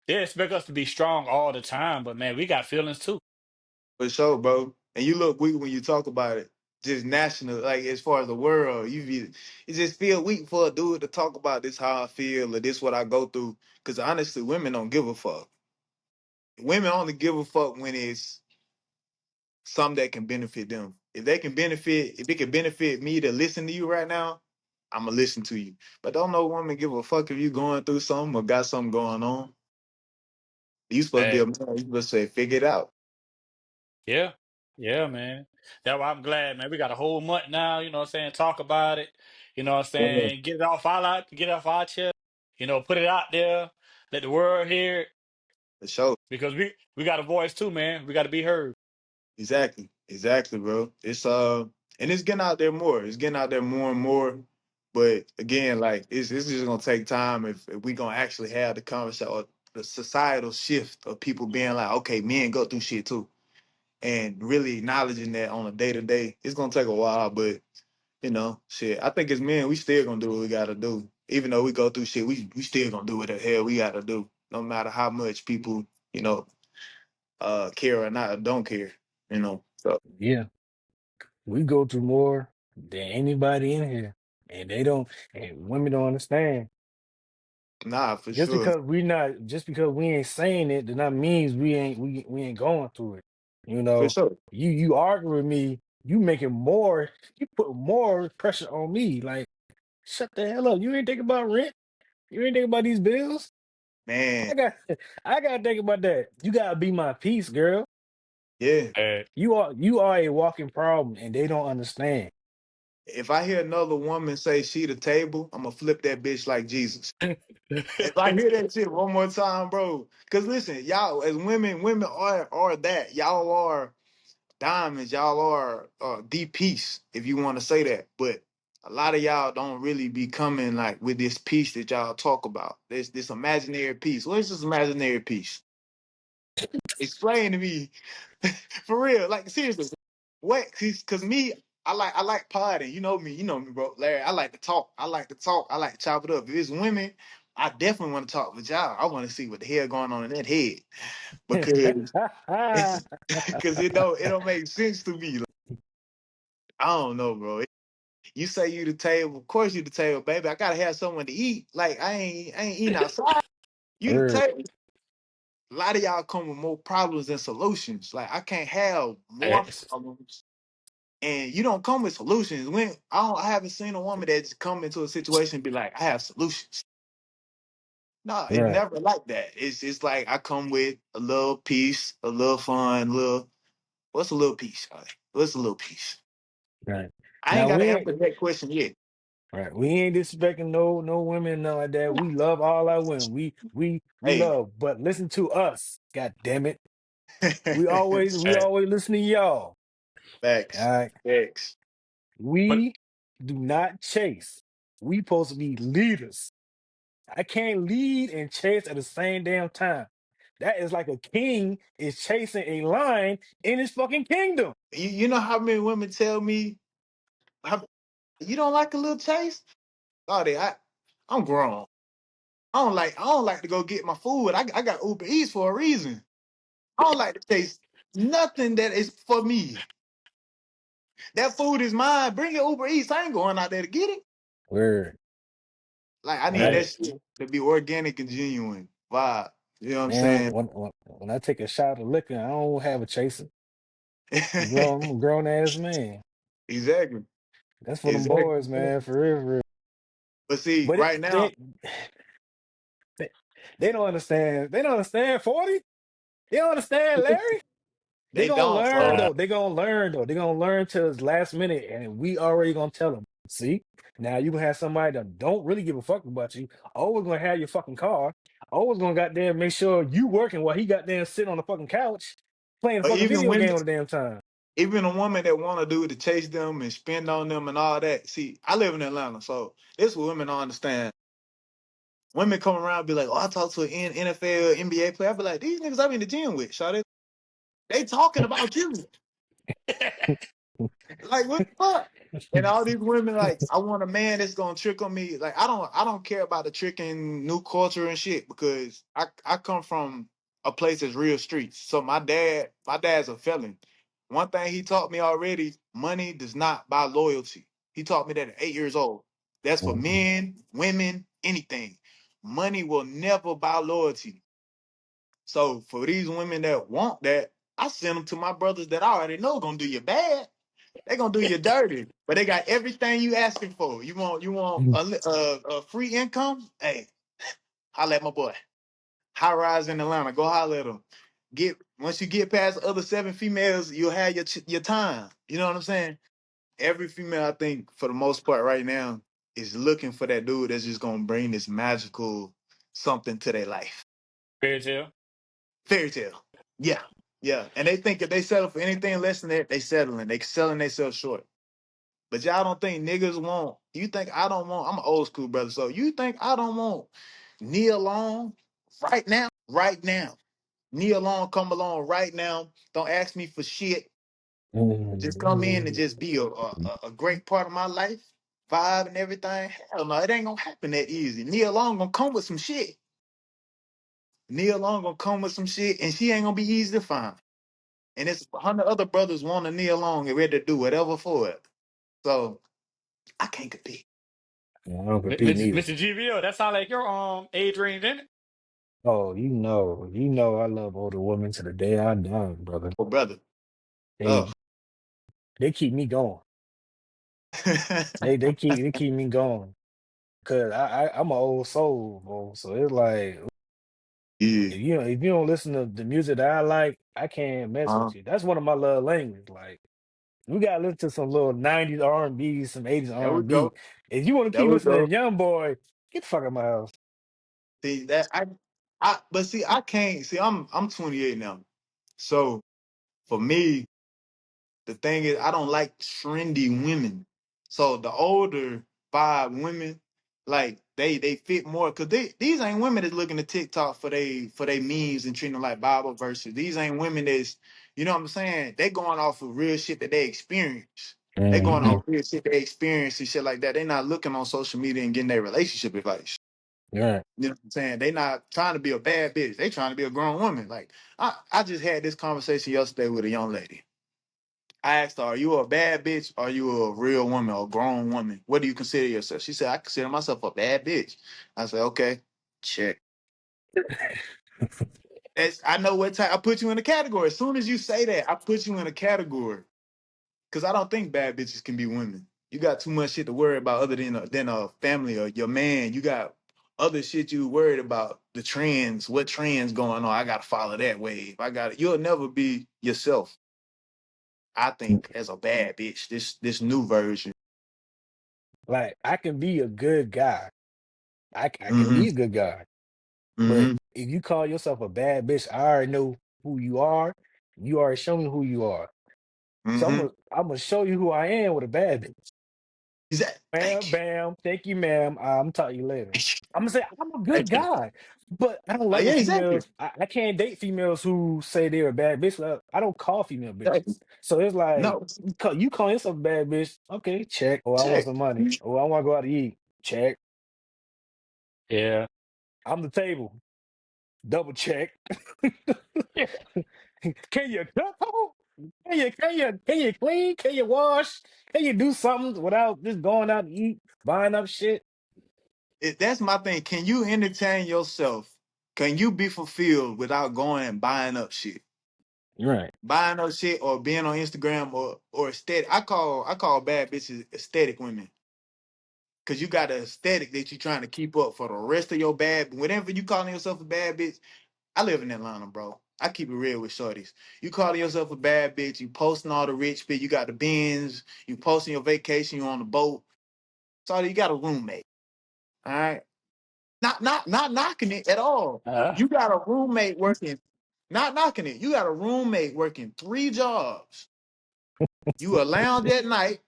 they expect us to be strong all the time, but man, we got feelings too. For sure, bro. And you look weak when you talk about it. Just national, like as far as the world, it just feel weak for a dude to talk about this how I feel or this what I go through. Because honestly, women don't give a fuck. Women only give a fuck when it's something that can benefit them. If it can benefit me to listen to you right now, I'ma listen to you. But don't no woman give a fuck if you going through something or got something going on. You supposed to be a Hey, man. You supposed to say, figure it out. yeah. Yeah, man. That's why I'm glad, man. We got a whole month now, you know what I'm saying? Talk about it. You know what I'm Yeah, saying? Get it off our chest, put it out there, let the world hear it. for sure. Because we got a voice too, man. We got to be heard. Exactly, bro. And it's getting out there more. It's getting out there more and more. But again, like it's just gonna take time if we gonna actually have the conversation or the societal shift of people being like, okay, men go through shit too, and really acknowledging that on a day to day. It's gonna take a while, but shit. I think as men, we still gonna do what we gotta do. Even though we go through shit, we still gonna do what the hell we gotta do, no matter how much people, care or not, or don't care. So. Yeah, we go through more than anybody in here, and they don't. And women don't understand. Nah, for sure. Just because we ain't saying it, then that means we ain't going through it. You For know, sure. you argue with me, you put more pressure on me. Like, shut the hell up. You ain't think about rent. You ain't think about these bills. Man, I got I gotta think about that. You gotta be my peace, girl. yeah. Hey, You are a walking problem, and they don't understand. If I hear another woman say she the table, I'm gonna flip that bitch like Jesus. If I hear that shit one more time, bro, because listen, y'all as women, women are that. Y'all are diamonds. Y'all are deep piece, if you want to say that. But a lot of y'all don't really be coming like with this piece that y'all talk about. This imaginary piece. What is this imaginary piece? Explain to me, for real. Like seriously, what? Because me, I like potting. You know me, bro. Larry, I like to talk. I like to talk. I like to chop it up. If it's women, I definitely want to talk with y'all. I want to see what the hell going on in that head because because it don't make sense to me. Like, I don't know, bro. You say you the table, of course you the table, baby. I gotta have someone to eat. Like I ain't eating outside. You the Word. table. A lot of y'all come with more problems than solutions. Like I can't have more Yes. problems, and you don't come with solutions. When I haven't seen a woman that's come into a situation and be like, I have solutions. No, it's Right. never like that. It's like I come with a little piece, a little fun, little. What's a little piece? All right? What's a little piece? Right. I ain't Now got we to ain't answer that question yet. right. We ain't disrespecting no women none like that. We love all our women. We Hey, love, but listen to us. God damn it. We always listen to y'all. All facts, right. facts. But We do not chase. We supposed to be leaders. I can't lead and chase at the same damn time. That is like a king is chasing a lion in his fucking kingdom. You know how many women tell me, you don't like a little chase? Oh, I'm grown. I don't like to go get my food. I got Uber Eats for a reason. I don't like to taste nothing that is for me. That food is mine. Bring your Uber Eats. I ain't going out there to get it. Word. Like I When need I that hey, shit to be organic and genuine vibe. You know what I'm man, saying? when I take a shot of liquor, I don't have a chaser. I'm a grown ass man. Exactly. That's for them boys, Exactly. man, for real, for real. But see, But right now, they, they don't understand. They don't understand 40. They don't understand Larry. They they gonna don't, learn bro. uh, though. They gonna learn though. They gonna learn till it's last minute, and we already gonna tell them. See, now you gonna have somebody that don't really give a fuck about you. Always gonna have your fucking car. Always gonna goddamn make sure you working while he goddamn sitting on the fucking couch playing the Or fucking even video women, game all the damn time. even a woman that want to do it to chase them and spend on them and all that. See, I live in Atlanta, so this is what women don't understand. Women come around and be like, "Oh, I talked to an NFL, NBA player." I be like, "These niggas I'm in the gym with, shawty. They talking about you. Like what the fuck?" And all these women like, I want a man that's gonna trick on me. Like I don't care about the tricking new culture and shit because I come from a place that's real streets. So my dad's a felon. One thing he taught me already: money does not buy loyalty. He taught me that at 8 years old. That's for Mhm. men, women, anything. Money will never buy loyalty. So for these women that want that, I send them to my brothers that I already know gonna do you bad. They gonna do you dirty, but they got everything you asking for. You want a free income? Hey, holla at my boy. High rise in Atlanta. Go holla at him. Get once you get past the other 7 females, you'll have your time. You know what I'm saying? Every female, I think, for the most part, right now, is looking for that dude that's just gonna bring this magical something to their life. fairy tale. Fairy tale. Yeah, yeah. And they think if they settle for anything less than that, they settling. They selling themselves short. But y'all don't think niggas want. You think I don't want? I'm an old school brother, so you think I don't want Nia Long right now? Right now, Nia Long come along right now. Don't ask me for shit. Just come in and Mhm. just be a great part of my life, vibe and everything. Hell no, it ain't gonna happen that easy. Nia Long gonna come with some shit. Nia Long gonna come with some shit, and she ain't gonna be easy to find. And it's 100 other brothers want a Nia Long and ready to do whatever for it. So I can't compete. I don't compete neither. Mr. GVO, that sound like your age range, didn't it? Oh, I love older women to the day I die, brother. Oh, brother. They Oh. they keep me going. They keep me going. Cause I'm an old soul, bro. So it's like Yeah. if you don't listen to the music that I like, I can't mess Uh, with you. That's one of my love languages. Like We gotta listen to some little 90s R&B, some 80s There we R&B. go. If you want to There keep we listening go. to Young Boy, get the fuck out of my house. See that but see, I can't see. I'm 28 now, so for me, the thing is, I don't like trendy women. So the older vibe women, like they fit more because these ain't women that's looking to TikTok for they memes and treating them like Bible verses. These ain't women that's, you know what I'm saying? They going off of real shit that they experience. They going Hmm. off real shit they experience and shit like that. They not looking on social media and getting their relationship advice. Right. You know what I'm saying? They not trying to be a bad bitch. They trying to be a grown woman. Like I just had this conversation yesterday with a young lady. I asked her, "Are you a bad bitch? Or are you a real woman or a grown woman? What do you consider yourself?" She said, "I consider myself a bad bitch." I said, "Okay, check." I know what type. I put you in a category. As soon as you say that, I put you in a category because I don't think bad bitches can be women. You got too much shit to worry about other than a family or your man. You got other shit you worried about. The trends, what trends going on? I gotta follow that wave. I got it. You'll never be yourself. I think as a bad bitch, this new version. Like I can be a good guy. I can Mm-hmm. be a good guy. But Mm-hmm. if you call yourself a bad bitch, I already know who you are. You already show me who you are. So Mm-hmm. I'm gonna show you who I am with a bad bitch. Is that Bam, thank you. bam. Thank you, ma'am. I'm talking to you later. I'm gonna say I'm a good Thank you. guy, but I don't like Yeah, when exactly. females. I can't date females who say they're a bad bitch. I don't call female Exactly. bitches. So it's like No, you call yourself a bad bitch. Okay, check. Or I want check. some money. Or I want to go out to eat. Check. Yeah. I'm the table. Double check. Can you cook? Ho? Can you clean? Can you wash? Can you do something without just going out to eat, buying up shit? That's my thing. Can you entertain yourself? Can you be fulfilled without going and buying up shit? Right. Buying up shit or being on Instagram or aesthetic. I call bad bitches aesthetic women. Cause you got an aesthetic that you're trying to keep up for the rest of your bad. Whenever you calling yourself a bad bitch, I live in Atlanta, bro. I keep it real with shorties. You calling yourself a bad bitch, you posting all the rich bitch, you got the bins, you posting your vacation, you on the boat. Sorry, you got a roommate. All right. Not knocking it at all. Uh, You got a roommate working, not knocking it. You got a roommate working 3 jobs. You a lounge at night,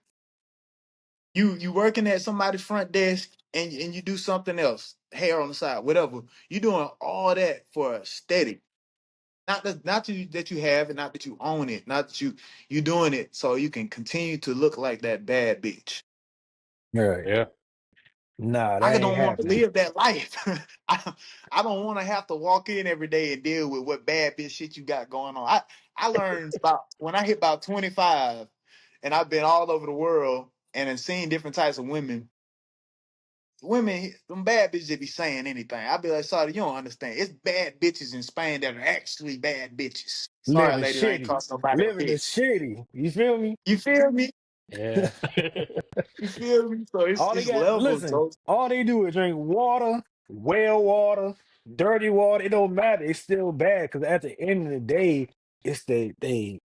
you working at somebody's front desk and you do something else, hair on the side, whatever. You doing all that for a steady. Not that you have it, not that you own it, not that you doing it so you can continue to look like that bad bitch. Right. yeah. Nah, I that ain't don't want to happening. live that life. I don't want to have to walk in every day and deal with what bad bitch shit you got going on. I learned about when I hit about 25 and I've been all over the world and have seen different types of women. Women, them bad bitches that be saying anything. I be like, sorry, you don't understand. It's bad bitches in Spain that are actually bad bitches. Sorry, Living ladies, I ain't shitty. cost nobody a Living is bitch. shitty. You feel me? You feel me? Yeah. You feel me? So it's All they it's got, levels, listen, so all they do is drink water, well water, dirty water. It don't matter. It's still bad because at the end of the day, it's they.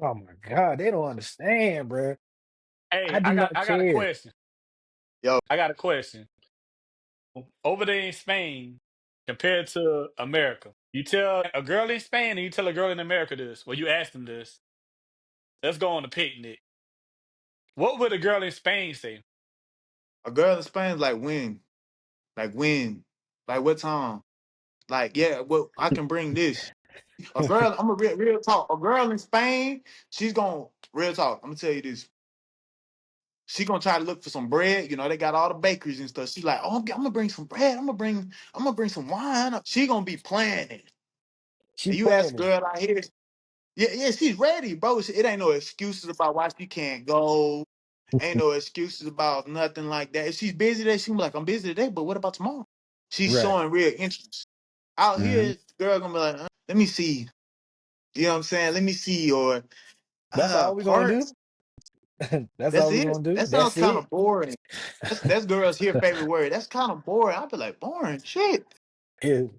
Oh my God, they don't understand, bro. I Hey, do I got not I got a care. question. yo, I got a question. Over there in Spain, compared to America, you tell a girl in Spain and you tell a girl in America this. Well, you ask them this. Let's go on a picnic. What would a girl in Spain say? a girl in Spain is like when, like what time, like yeah, well I can bring this. A girl, I'm a real talk. A girl in Spain, she's gonna real talk. I'm gonna tell you this. She gonna try to look for some bread. You know, they got all the bakeries and stuff. She's like, oh, I'm gonna bring some bread. I'm gonna bring some wine. She gonna be planning. She And you ask a planning. girl out here, yeah, she's ready, bro. It ain't no excuses about why she can't go. Ain't no excuses about nothing like that. If she's busy today, she can be like, I'm busy today, but what about tomorrow? She's Right. showing real interest. Out Mhm. here, the girl gonna be like, let me see. You know what I'm saying? Let me see. Or That's all we gonna parts. do. That's That's all we it. gonna do. That sounds That's kind it. of boring. That's girls' here favorite word. That's kind of boring. I'd be like, boring shit. It-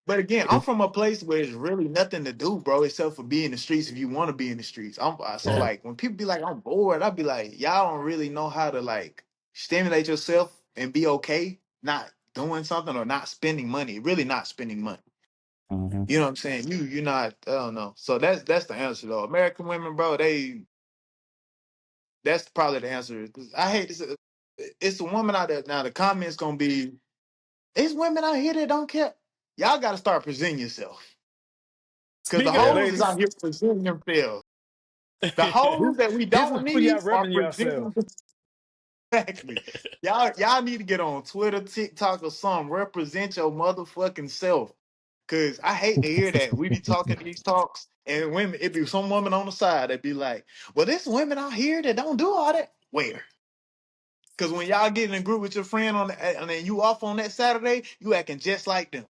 But again, I'm from a place where there's really nothing to do, bro, except for be in the streets if you want to be in the streets. So Yeah. like when people be like, I'm bored, I'd be like, y'all don't really know how to like stimulate yourself and be okay not doing something or not spending money, really not spending money. Mhm. You know what I'm saying? You're not, I don't know. So that's the answer though. American women, bro, that's probably the answer. 'Cause I hate this. It's a woman out there now. The comments gonna be, it's women out here that don't care. Y'all got to start presenting yourself. Because the Speak Yeah, up, hoes is ladies. out here presenting themselves. The hoes that we This is don't who y'all need are repping presenting yourself. themselves. Exactly. Y'all need to get on Twitter, TikTok, or something. Represent your motherfucking self. Cause I hate to hear that. We be talking these talks, and women, it be some woman on the side that be like, well, there's women out here that don't do all that. Where? Cause when y'all get in a group with your friend and then you off on that Saturday, you acting just like them.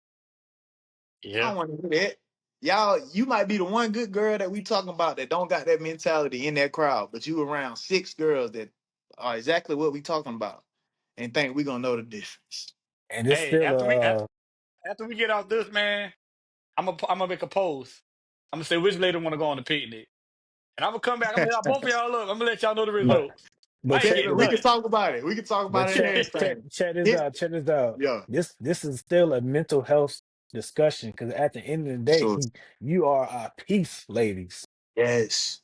I Yeah. don't want to hear that. Y'all, you might be the one good girl that we talking about that don't got that mentality in that crowd, but you around 6 girls that are exactly what we talking about and think we gonna know the difference. And it's Hey, still after we get off this, man, I'm gonna make a post. I'm gonna say which lady want to go on the picnic, and I'm gonna come back. I'm gonna hit both of y'all up. I'm gonna let y'all know the but results. but Might check get We but can one. talk about it. We can talk but about it next time. check this Hit, out. Check this out. yeah, This is still a mental health discussion because at the end of the day, sure. you are our peace, ladies. Yes,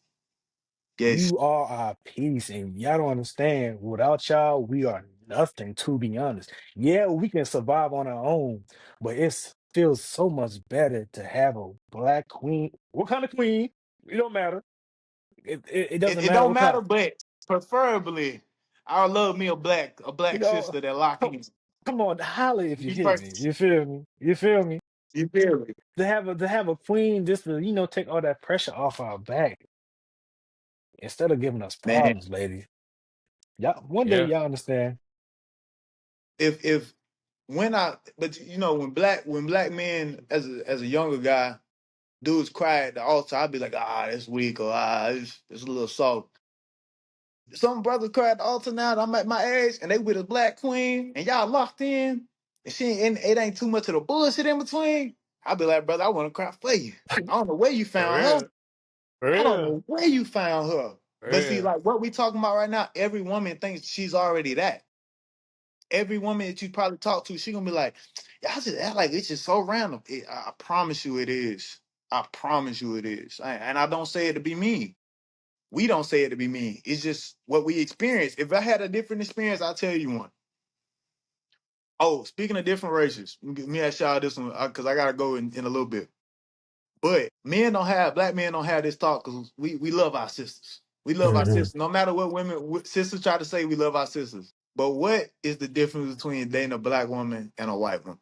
yes. You are our peace, and y'all don't understand. Without y'all, we are nothing, to be honest. Yeah, we can survive on our own, but it feels so much better to have a black queen. What kind of queen? It don't matter. It It, doesn't it matter don't what kind. matter, but preferably, I would love me a You black know, sister that lock come, in. come on, holler if you Me hear me. first. You feel me? You feel me? You feel me? To have a queen just to take all that pressure off our back instead of giving us Man, problems, ladies. Y'all, one day Yeah. y'all understand. if when I but you know when black men as a younger guy dudes cry at the altar, I'd be like, that's weak, or it's a little soft. Some brothers cry at the altar now that I'm at my age and they with a black queen and y'all locked in and and it ain't too much of the bullshit in between. I'd be like, brother, I want to cry for you. I don't know where you For found her. real. For I don't real. know where you found her. For But see, real. like what we talking about right now, every woman thinks she's already that. Every woman that you probably talk to, she gonna be like, y'all just act like it's just so random. I promise you it is. I promise you it is. And I don't say it to be mean. We don't say it to be mean. It's just what we experience. If I had a different experience, I'll tell you one. Oh, speaking of different races, let me ask y'all this one because I gotta go in a little bit. But black men don't have this talk because we love our sisters. We love our Mhm. sisters. No matter what sisters try to say, we love our sisters. But what is the difference between dating a black woman and a white woman?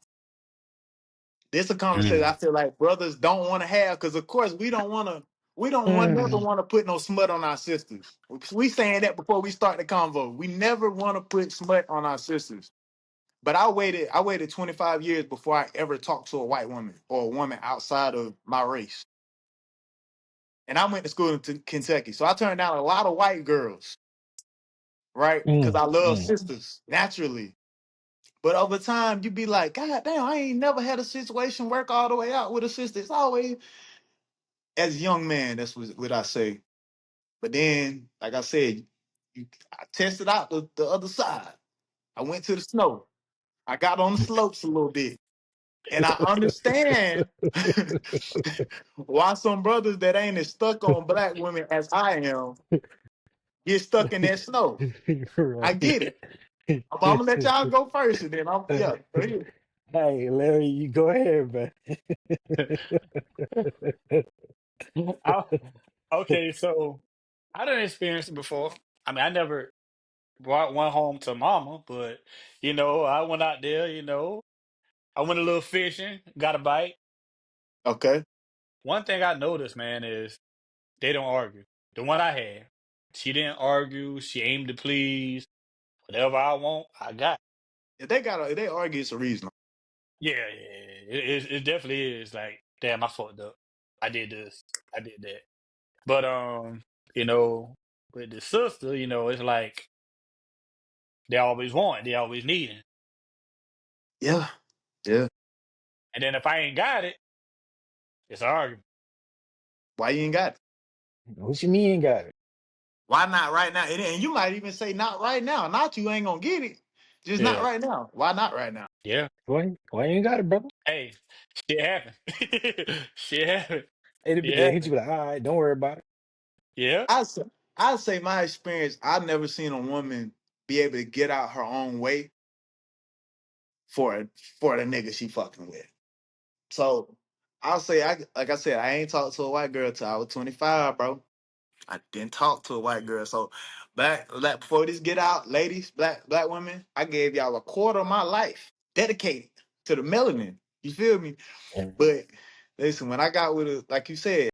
This is a conversation I Mm. feel like brothers don't want to have because of course we don't want never Mm. want to put no smut on our sisters. We saying that before we start the convo. We never want to put smut on our sisters. But I waited 25 years before I ever talked to a white woman or a woman outside of my race. And I went to school in Kentucky. So I turned down a lot of white girls, right? Because Mm. I love Mm. sisters naturally. But over time, you be like, God damn, I ain't never had a situation work all the way out with a sister. It's always, as a young man, that's what I say. But then, like I said, I tested out the other side. I went to the snow. I got on the slopes a little bit. And I understand why some brothers that ain't as stuck on black women as I am get stuck in that snow. I Right. get it. I'm gonna let y'all go first, and then I'm yeah. Go ahead. Hey, Larry, you go ahead, man. I, okay, so I didn't experience it before. I mean, I never brought one home to mama, but I went out there, I went a little fishing, got a bite. Okay. One thing I noticed, man, is they don't argue. The one I had, she didn't argue. She aimed to please. Whatever I want, I got. If they argue, it's a reason. Yeah, yeah, yeah. It definitely is. Like, damn, I fucked up. I did this. I did that. But you know, with the sister, it's like they always want, they always needing. Yeah. Yeah. And then if I ain't got it, it's an argument. Why you ain't got it? What you mean got it? Why not right now? And you might even say not right now. Not you ain't gonna get it. Just not Yeah. right now. Why not right now? Yeah. Why you ain't got it, brother? Hey, shit happened. Shit happened. It'll be Shit they hit you happened. be like, all right, don't worry about it. Yeah. I say, I say my experience. I've never seen a woman be able to get out her own way for for the nigga she fucking with. So I'll say, like I said, I ain't talked to a white girl till I was 25, bro. I didn't talk to a white girl. So black before this get out, ladies, black women, I gave y'all a quarter of my life dedicated to the melanin. You feel me? And But listen, when I got with her, like you said,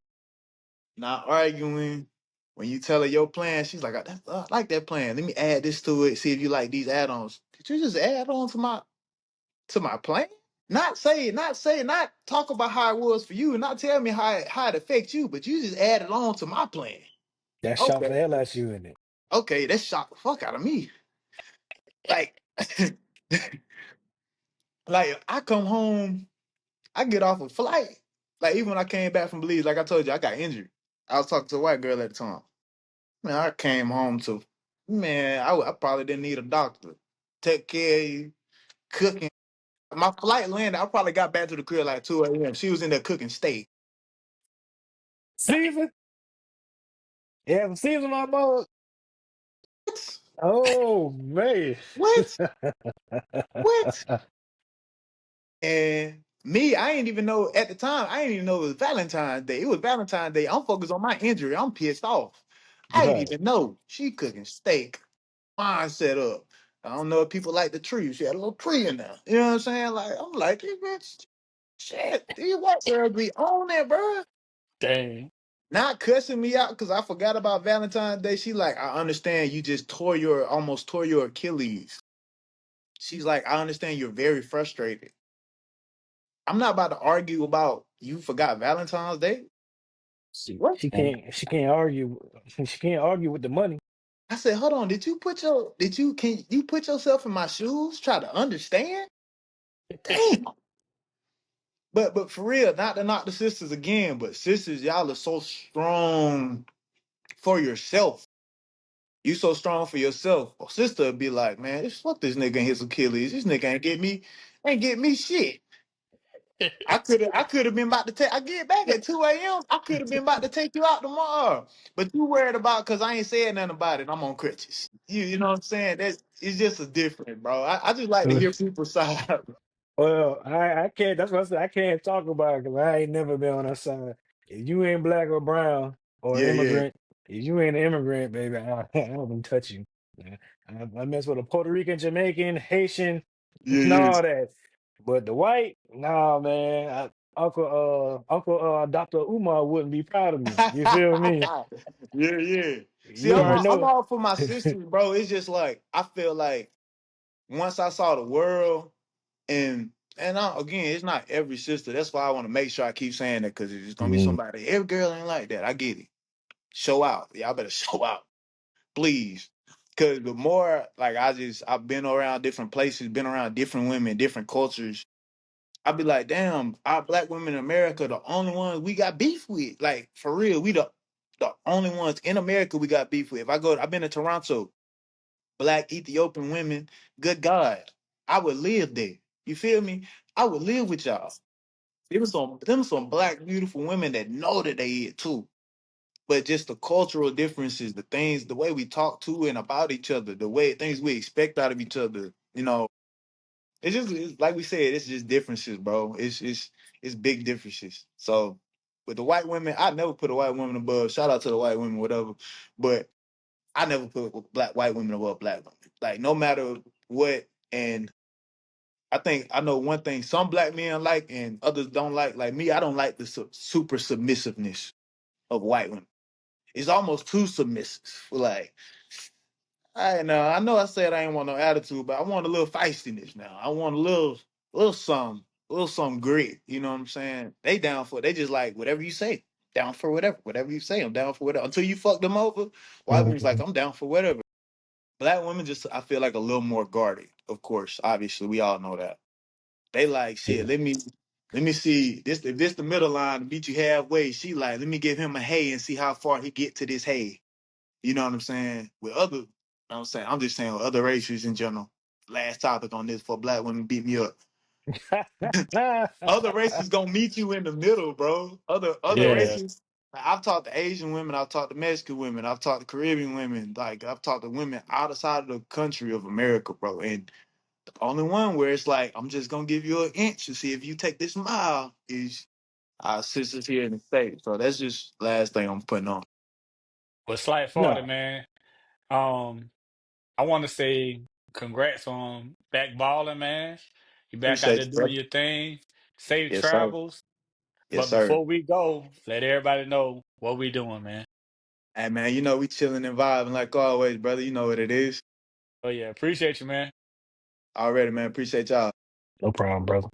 not arguing. When you tell her your plan, she's like, I like that plan. Let me add this to it. See if you like these add-ons. Did you just add on to my plan? Not talk about how it was for you, and not tell me how it affects you, but you just added on to my plan. that shocked Okay, the hell out you in it. okay, that shocked the fuck out of me. Like, like I come home, I get off a flight. Like even when I came back from Belize, like I told you, I got injured. I was talking to a white girl at the time. Man, I came home to, man, I probably didn't need a doctor. Take care of you, cooking. My flight landed. I probably got back to the crib like 2 a.m. She was in there cooking steak. Damn. Season? Yeah, some season on board. What? Oh man. What? What? And me, I ain't even know at the time. I didn't even know it was Valentine's Day. It was Valentine's Day. I'm focused on my injury. I'm pissed off. I didn't Right. even know she cooking steak. Mine set up. I don't know if people like the tree. She had a little tree in there. You know what I'm saying? Like I'm like, "Hey, bitch, shit, these white girls be on it, bro." Dang. Not cussing me out because I forgot about Valentine's Day. She like, I understand you just almost tore your Achilles. She's like, I understand you're very frustrated. I'm not about to argue about you forgot Valentine's Day. What? She can't argue. She can't argue with the money. I said, hold on. Can you put yourself in my shoes? Try to understand? Damn. But for real, not to knock the sisters again, but sisters, y'all are so strong for yourself. You so strong for yourself. A sister would be like, man, fuck this nigga and his Achilles. This nigga ain't get me shit. I could have been about to take. I get back at 2 a.m. I could have been about to take you out tomorrow, but you worried about because I ain't saying nothing about it. I'm on crutches. You know what I'm saying? That's it's just a different, bro. I just like to hear people's side. Well, I can't. That's what I said. I can't talk about it because I ain't never been on that side. If you ain't black or brown or Yeah, yeah, immigrant, if you ain't an immigrant, baby, I don't even touch you. Yeah. I mess with a Puerto Rican, Jamaican, Haitian, yeah, and yeah. all that. But the white, nah, man. Uncle Dr. Umar wouldn't be proud of me. You feel me? Yeah, yeah. See, You I'm already all, I'm know. all for my sisters, bro. It's just like I feel like once I saw the world again, it's not every sister. That's why I want to make sure I keep saying that because it's gonna be Mm, somebody. Every girl ain't like that. I get it. Show out. Y'all better show out, please. Cause the more like I've been around different places, been around different women, different cultures. I'd be like, damn, our black women in America, the only ones we got beef with. Like for real, we the only ones in America we got beef with. I've been to Toronto, black Ethiopian women. Good God, I would live there. You feel me? I would live with y'all. Them some black beautiful women that know that they it too. But just the cultural differences, the things, the way we talk to and about each other, the way things we expect out of each other, it's like we said, it's just differences, bro. It's big differences. So with the white women, I never put a white woman above. Shout out to the white women, whatever. But I never put black white women above black women. Like no matter what. And I think I know one thing some black men like and others don't like. Like me, I don't like the super submissiveness of white women. It's almost too submissive. Like I know I said I ain't want no attitude, but I want a little feistiness now. I want a little some grit. You know what I'm saying? They down for it. They just like whatever you say. Down for whatever you say. I'm down for whatever. Until you fuck them over, white women's like mhm. I'm down for whatever. Black women just I feel like a little more guarded. Of course, obviously we all know that. They like shit. Yeah. Let me see. This if this the middle line to meet you halfway. She like, let me give him a hey and see how far he get to this hey. You know what I'm saying? With other, you know what I'm saying, I'm just saying with other races in general. Last topic on this for black women beat me up. Other races gonna meet you in the middle, bro. Other Yeah. races. Like, I've talked to Asian women, I've talked to Mexican women, I've talked to Caribbean women, like I've talked to women outside of the country of America, bro. And the only one where it's like, I'm just gonna give you an inch to see if you take this mile is our sisters here in the States. So that's just last thing I'm putting on. But Slight 40, No, man. Um, I want to say congrats on back balling, man. You back out Appreciate there you, doing brother. your thing. Safe Yes, sir. travels. Yes, But sir. before we go, let everybody know what we doing, man. Hey man, you know we chilling and vibing like always, brother. You know what it is. Oh yeah, appreciate you, man. Already, man. Appreciate y'all. no problem, brother.